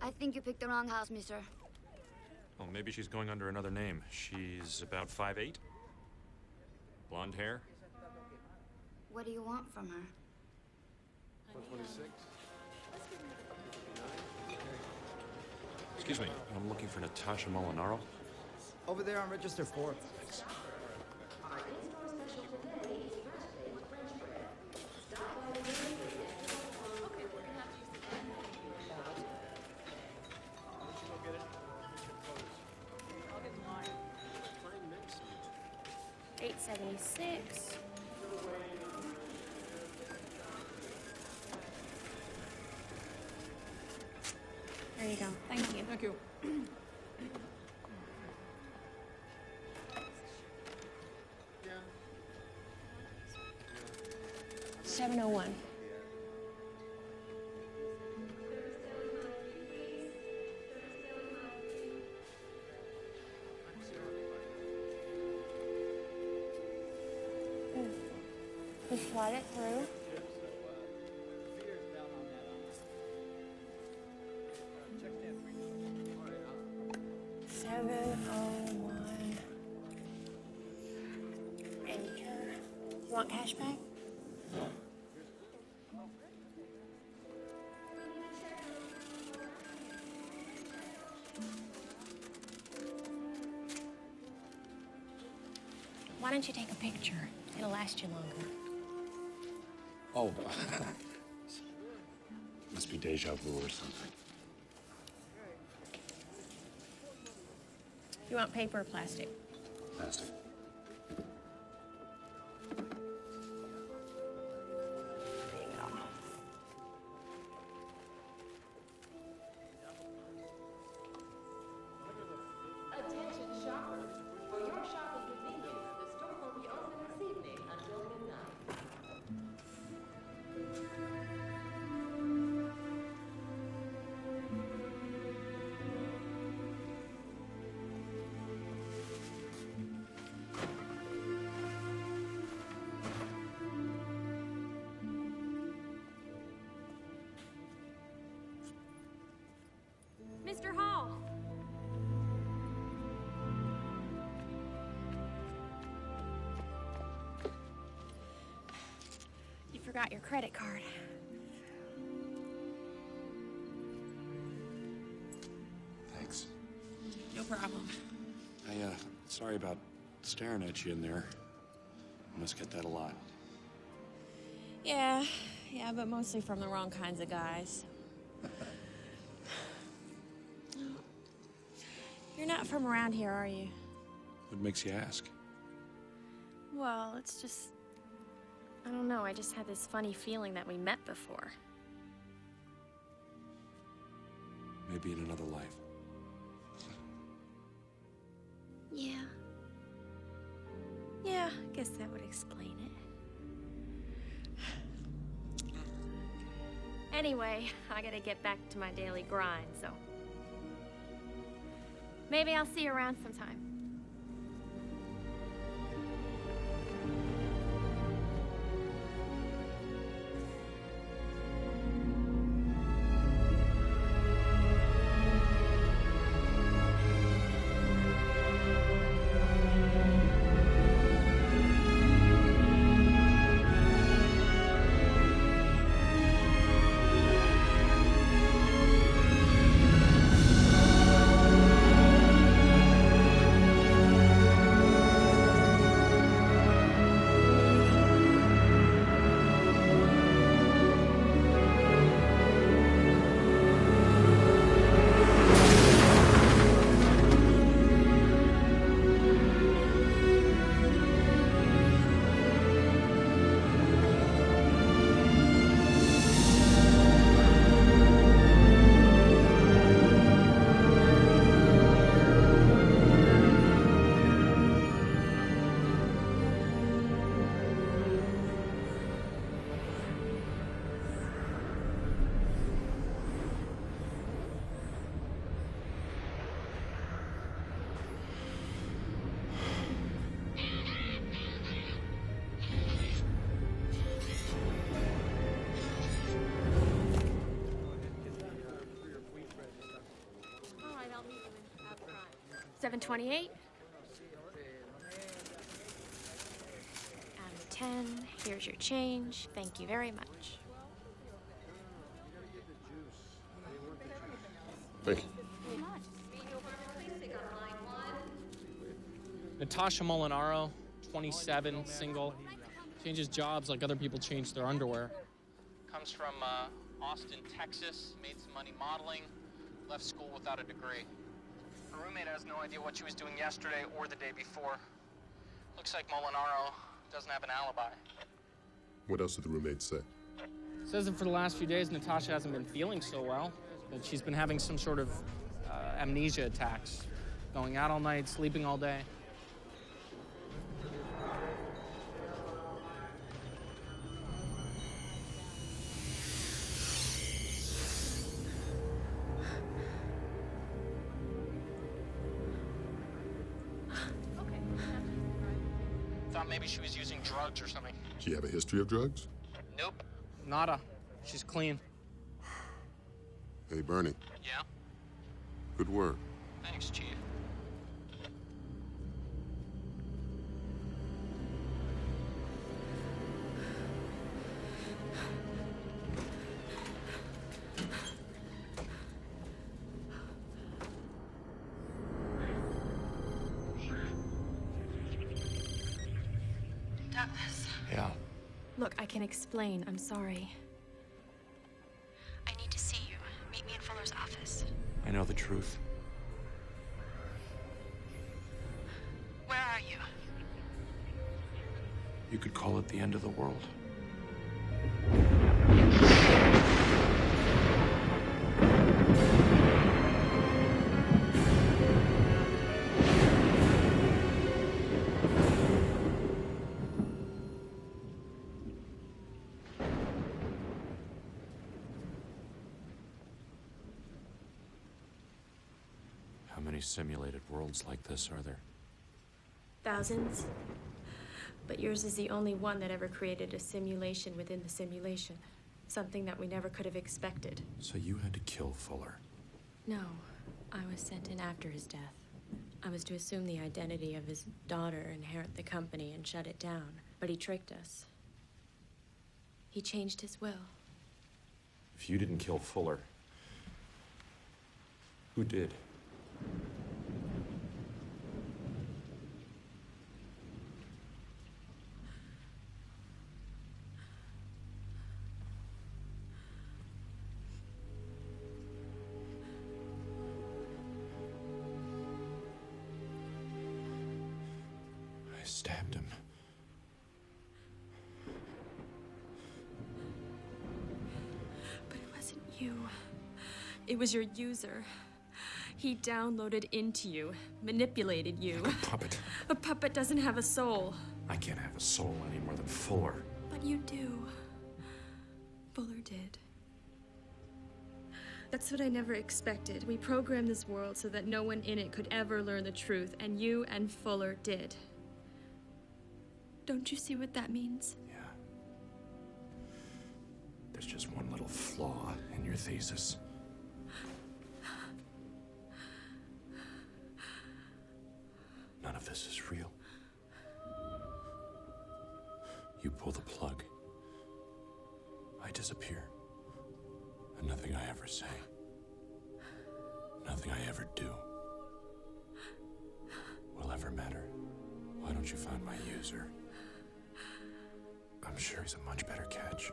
I think you picked the wrong house, mister. Oh, maybe she's going under another name. She's about 5'8". Blonde hair. What do you want from her? 126. Excuse me. I'm looking for Natasha Molinaro. Over there on register 4. Thanks. $8.76. There you go. Thank you. Thank you. $7.01. You slide it through. $7.01. Enter. You want cash back? Why don't you take a picture? It'll last you longer. Oh. Must be deja vu or something. You want paper or plastic? Plastic. Attention shoppers. For your shopping convenience, the store will be open this evening until midnight. Mr. Hall! You forgot your credit card. Thanks. No problem. Sorry about staring at you in there. You must get that a lot. Yeah, but mostly from the wrong kinds of guys. You're not from around here, are you? What makes you ask? Well, it's just... I don't know, I just had this funny feeling that we met before. Maybe in another life. Yeah, I guess that would explain it. Anyway, I gotta get back to my daily grind, so... maybe I'll see you around sometime. I'll meet them out front. 728. Out of 10. Here's your change. Thank you very much. Thank you. Natasha Molinaro, 27, single. Changes jobs like other people change their underwear. Comes from Austin, Texas. Made some money modeling. Left school without a degree. Her roommate has no idea what she was doing yesterday or the day before. Looks like Molinaro doesn't have an alibi. What else did the roommate say? Says that for the last few days, Natasha hasn't been feeling so well. That she's been having some sort of amnesia attacks. Going out all night, sleeping all day. Thought maybe she was using drugs or something. She have a history of drugs? Nope. Nada. She's clean. Hey, Bernie. Yeah? Good work. Thanks, Chief. Douglas. Yeah. Look, I can explain. I'm sorry. I need to see you. Meet me in Fuller's office. I know the truth. you. You could call it the end of the world. How many simulated worlds like this are there? Thousands. But yours is the only one that ever created a simulation within the simulation. Something that we never could have expected. So you had to kill Fuller. No, I was sent in after his death. I was to assume the identity of his daughter, inherit the company, and shut it down. But he tricked us. He changed his will. If you didn't kill Fuller, who did? I stabbed him. But it wasn't you. It was your user. He downloaded into you, manipulated you. Like a puppet. A puppet doesn't have a soul. I can't have a soul any more than Fuller. But you do. Fuller did. That's what I never expected. We programmed this world so that no one in it could ever learn the truth, and you and Fuller did. Don't you see what that means? Yeah. There's just one little flaw in your thesis. None of this is real. You pull the plug. I disappear. And nothing I ever say, nothing I ever do, will ever matter. Why don't you find my user? I'm sure he's a much better catch.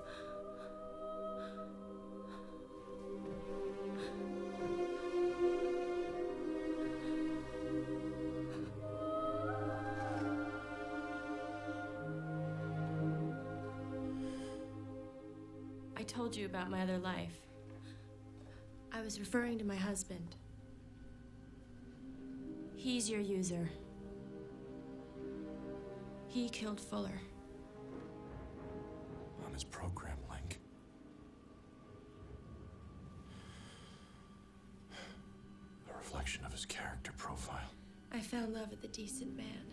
I told you about my other life. I was referring to my husband. He's your user. He killed Fuller. On his program link. A reflection of his character profile. I found love with a decent man.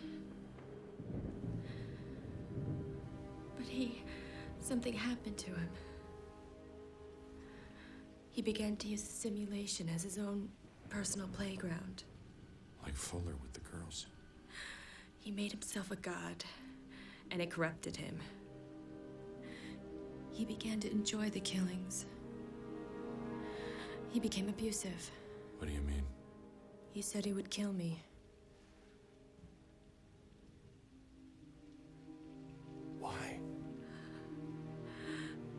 But something happened to him. He began to use the simulation as his own personal playground. Like Fuller with the girls. He made himself a god, and it corrupted him. He began to enjoy the killings. He became abusive. What do you mean? He said he would kill me. Why?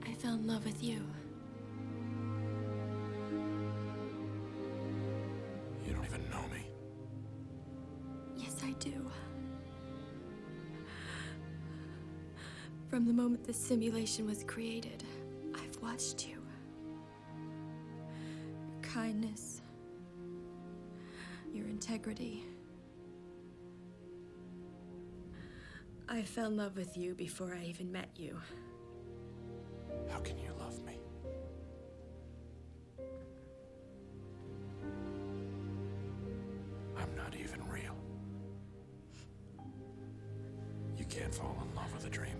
I fell in love with you. You don't even know me. Yes, I do. From the moment the simulation was created, I've watched you. Your kindness, your integrity. I fell in love with you before I even met you. How can you love me? I'm not even real. You can't fall in love with a dream.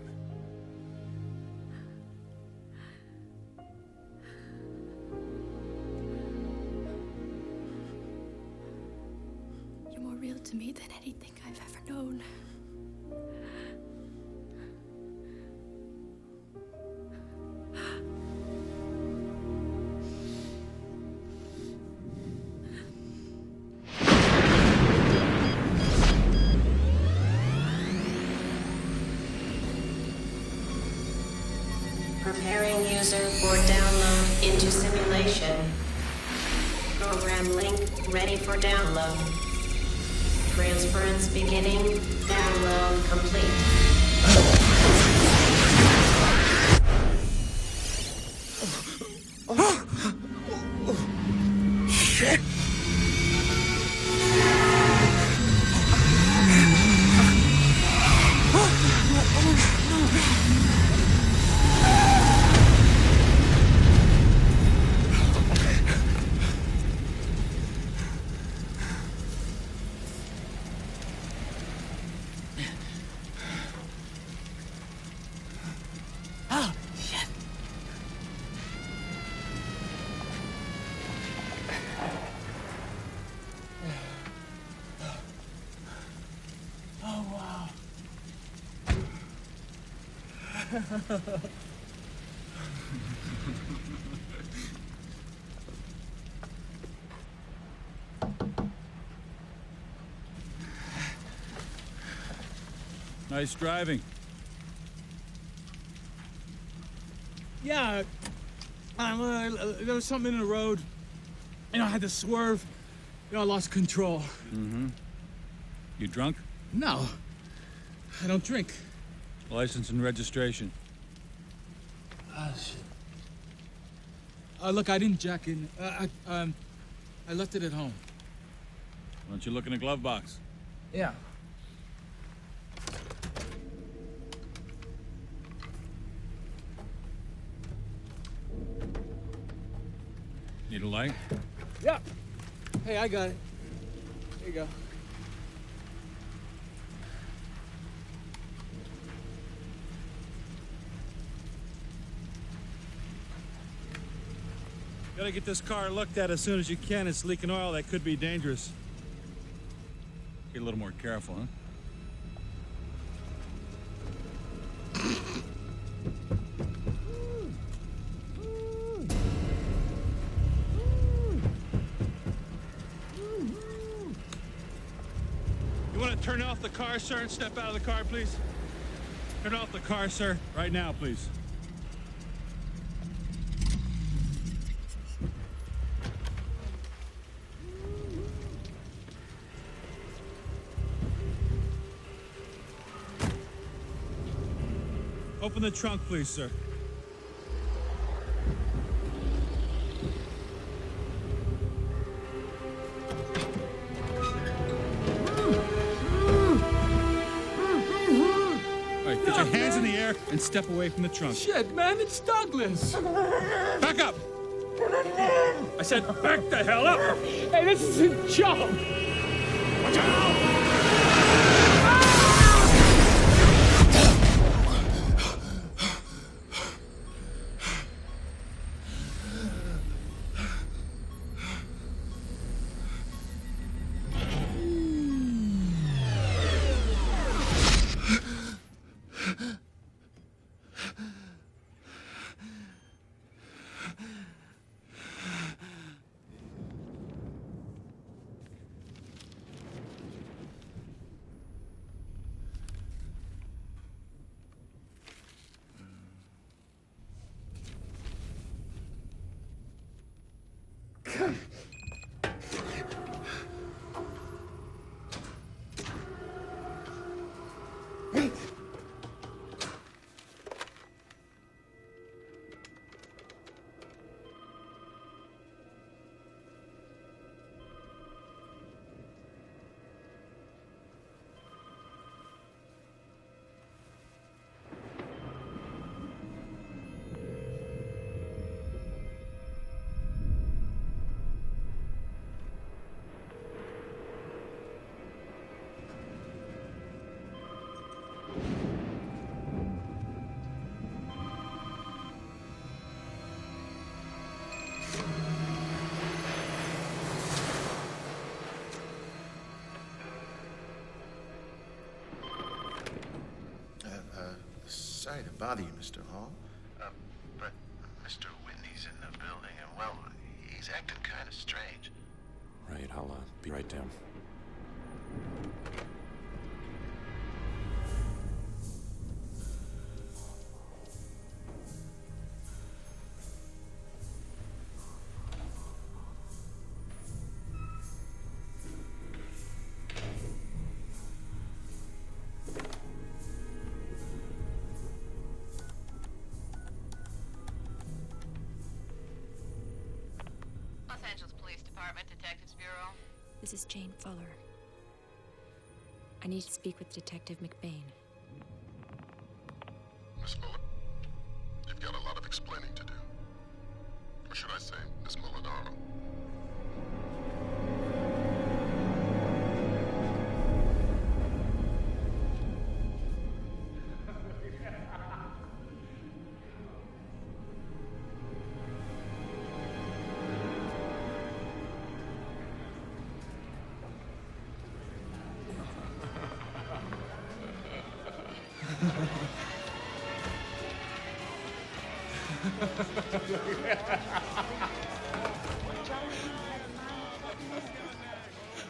You're more real to me than anything I've ever known. Preparing user for download into simulation. Program link ready for download. Transference beginning. Download complete. Shit! Nice driving. Yeah, there was something in the road. I had to swerve. I lost control. Mm-hmm. You drunk? No, I don't drink. License and registration. Shit. Look, I didn't jack in. I left it at home. Why don't you look in the glove box? Yeah. Need a light? Yeah. Hey, I got it. Here you go. Gotta get this car looked at as soon as you can. It's leaking oil. That could be dangerous. Be a little more careful, huh? You want to turn off the car, sir, and step out of the car, please? Turn off the car, sir, right now, please. Open the trunk, please, sir. All right, get your hands in the air and step away from the trunk. Shit, man, it's Douglas. Back up. I said back the hell up. Hey, this is a joke. Watch out! Sorry to bother you, Mr. Hall. But Mr. Whitney's in the building, and, well, he's acting kind of strange. Right, I'll be right down. Angeles Police Department, Detectives Bureau. This is Jane Fuller. I need to speak with Detective McBain. Miss Fuller, you've got a lot of explaining to do. Or should I say, Miss Molinaro?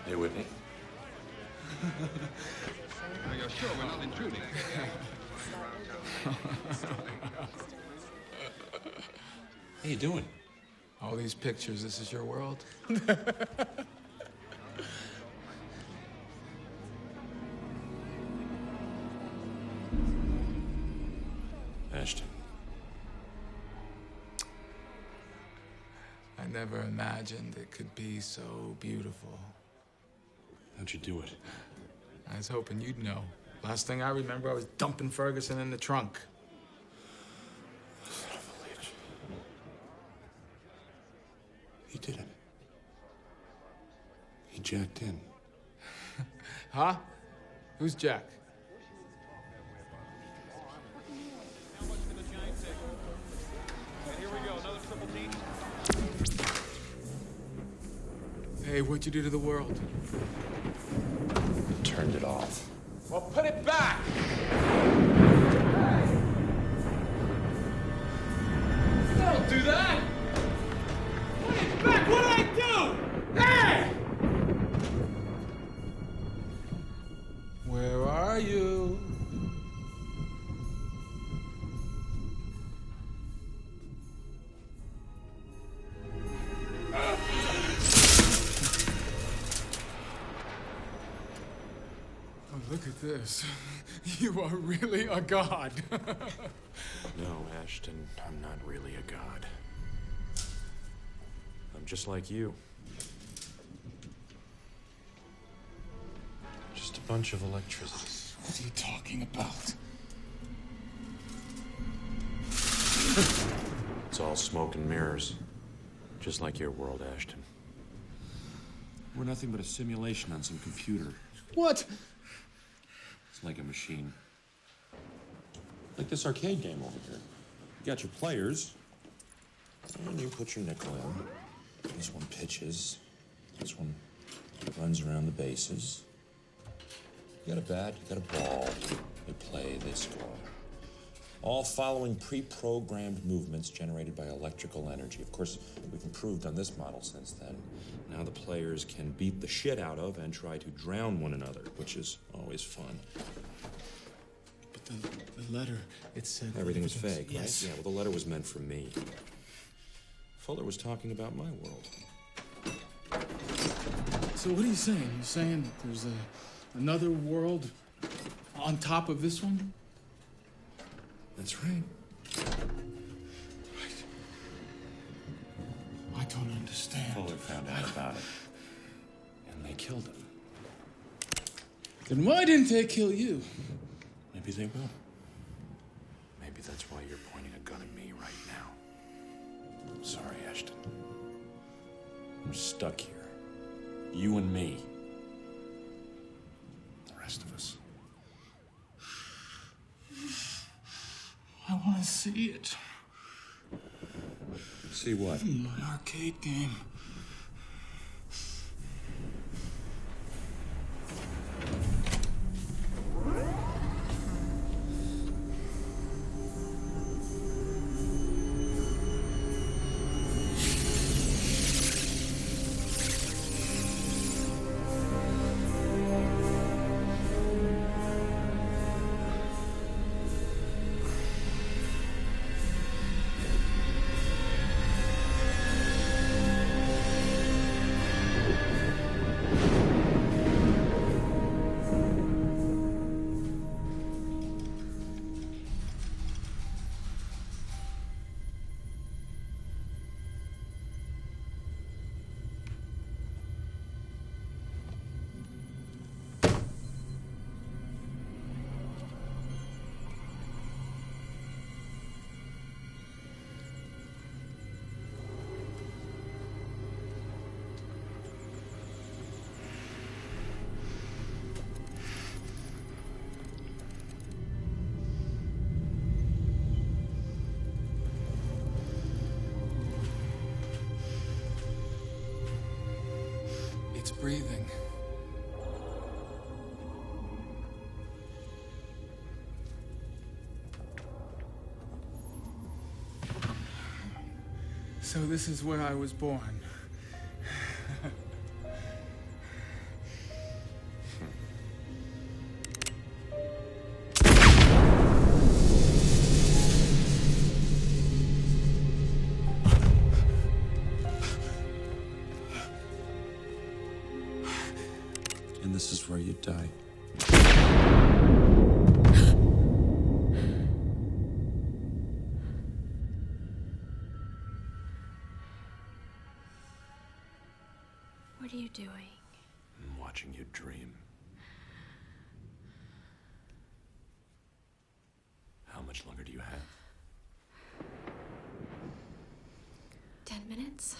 Hey, Whitney. Are you sure we're not intruding? How you doing? All these pictures, this is your world? Ashton. I never imagined it could be so beautiful. How'd you do it? I was hoping you'd know. Last thing I remember, I was dumping Ferguson in the trunk. Son of a leech. He did it. He jacked in. Huh? Who's Jack? Here we go, another triple team. Hey, what'd you do to the world? Turned it off. Well, put it back! Don't do that! Put it back! What did I do? Hey! Where are you? Oh, look at this. You are really a god. No, Ashton, I'm not really a god. I'm just like you. Just a bunch of electricity. What are you talking about? It's all smoke and mirrors. Just like your world, Ashton. We're nothing but a simulation on some computer. What? It's like a machine. Like this arcade game over here. You got your players, and you put your nickel in. This one pitches. This one runs around the bases. You got a bat, you got a ball. They play, they score. All following pre-programmed movements generated by electrical energy. Of course, we've improved on this model since then. Now the players can beat the shit out of and try to drown one another, which is always fun. But the letter, it said... Everything was fake, yes. right? Yeah, well, the letter was meant for me. Fuller was talking about my world. So what are you saying? You're saying that there's another world on top of this one? That's right. I don't understand. Fuller found out about it. And they killed him. Then why didn't they kill you? Maybe they will. Maybe that's why you're pointing a gun at me right now. I'm sorry, Ashton. We're stuck here. You and me. The rest of us. I want to see it. See what? My arcade game. So this is where I was born. And this is where you die. What are you doing? I'm watching you dream. How much longer do you have? 10 minutes?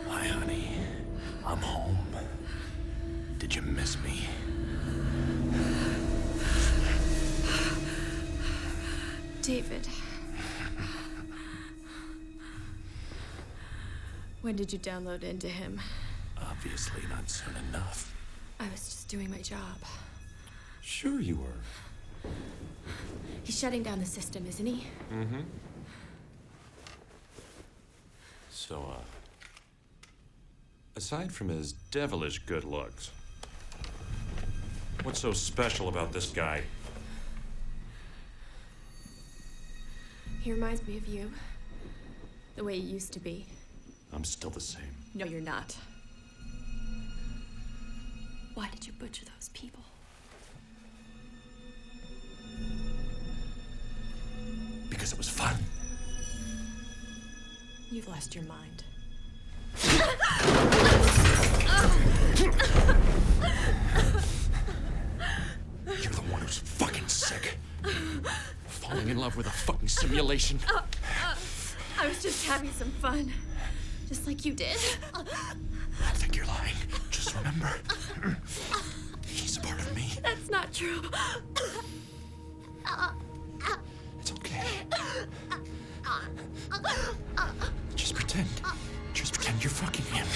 Hi, honey. I'm home. Did you miss me? David. When did you download into him? Obviously not soon enough. I was just doing my job. Sure you were. He's shutting down the system, isn't he? Mm-hmm. So, aside from his devilish good looks, what's so special about this guy? He reminds me of you. The way you used to be. I'm still the same. No, you're not. Why did you butcher those people? Because it was fun. You've lost your mind. You're the one who's fucking sick. Falling in love with a fucking simulation. I was just having some fun. Just like you did. I think you're lying. Just remember, he's a part of me. That's not true. It's okay. Just pretend. Just pretend you're fucking him.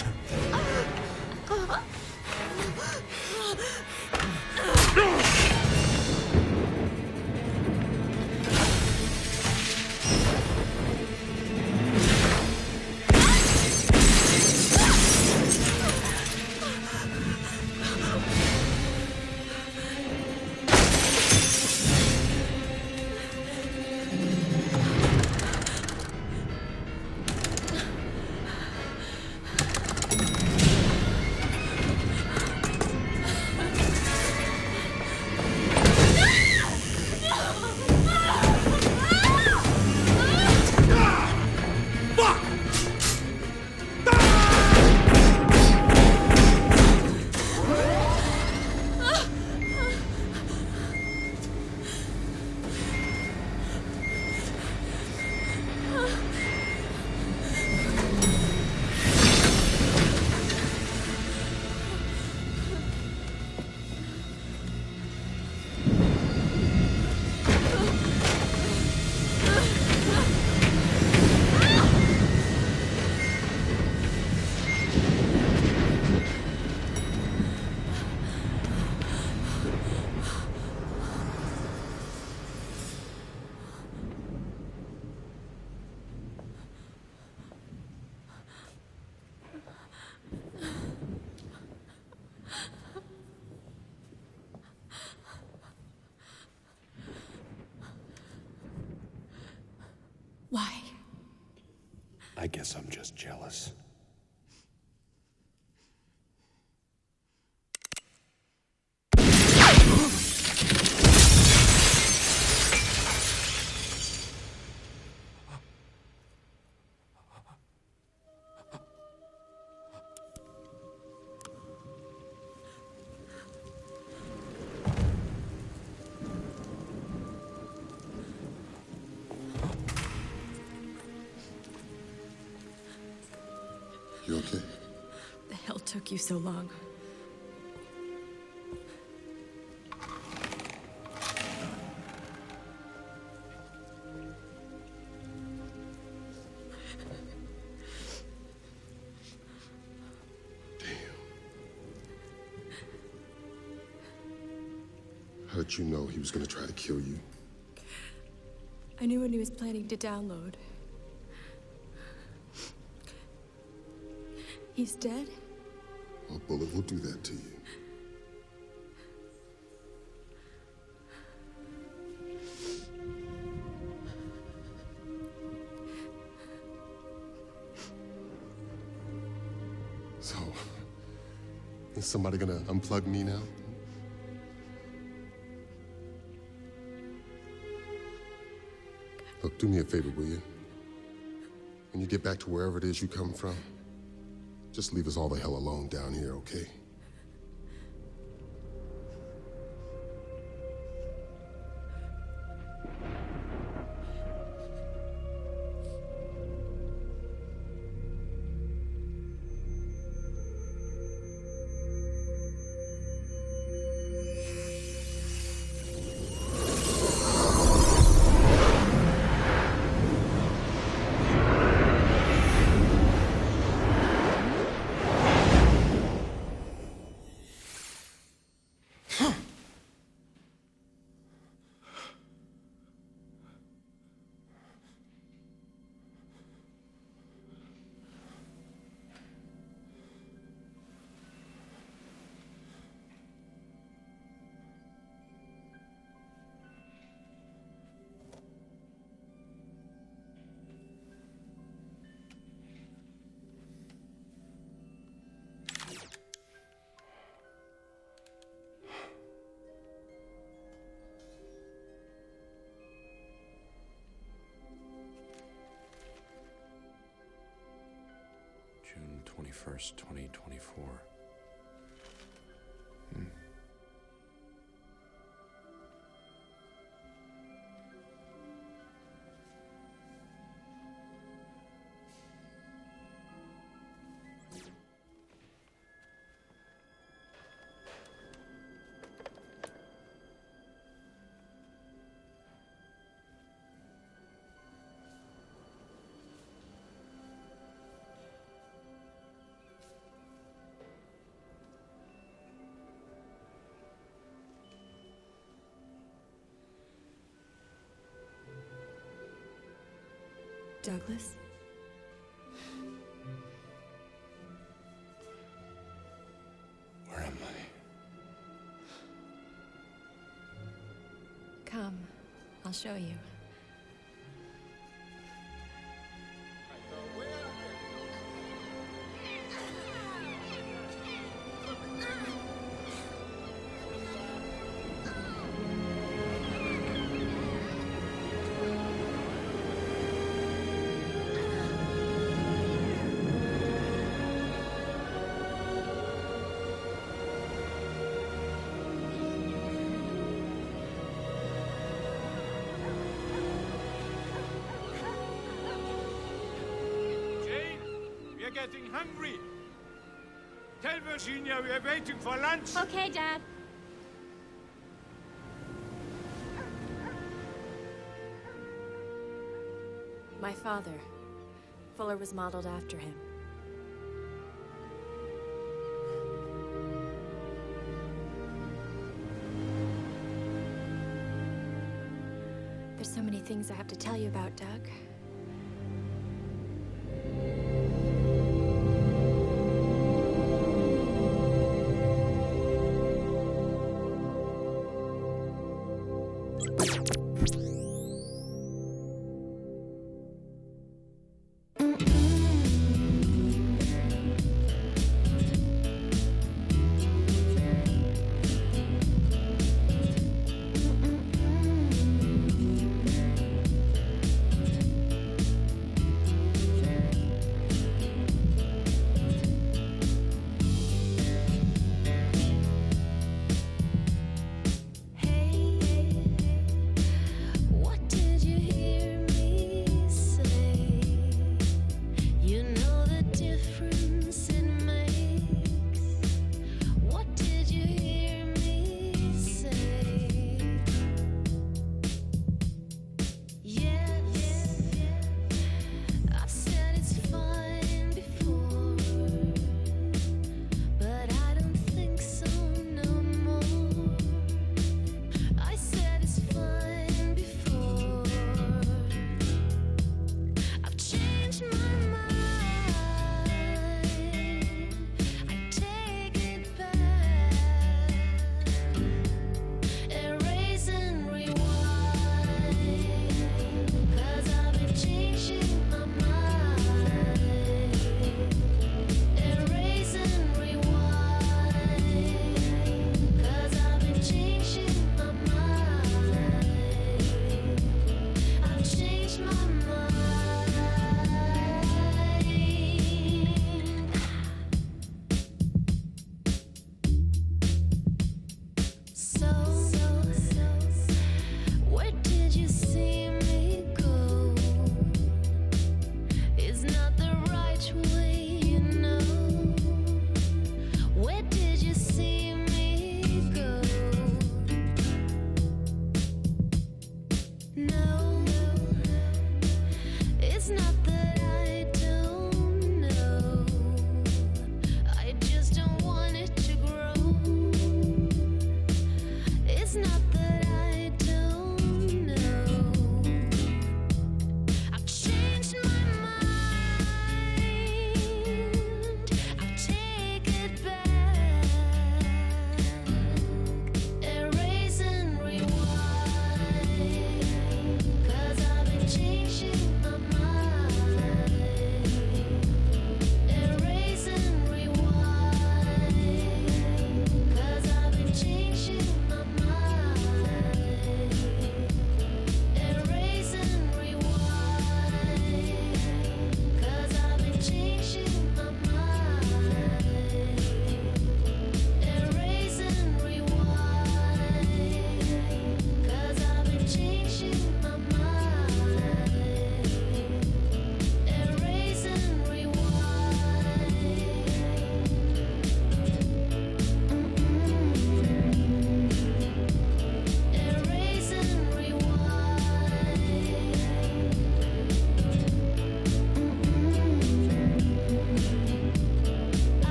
Why? I guess I'm just jealous. You okay? The hell took you so long? let you know he was gonna try to kill you? I knew when he was planning to download. He's dead? A bullet will do that to you. So, is somebody gonna unplug me now? Look, do me a favor, will you? When you get back to wherever it is you come from, just leave us all the hell alone down here, okay? June 21st, 2024. Douglas? Where am I? Come, I'll show you. We're getting hungry. Tell Virginia we're waiting for lunch. Okay, Dad. My father. Fuller was modeled after him. There's so many things I have to tell you about, Doug.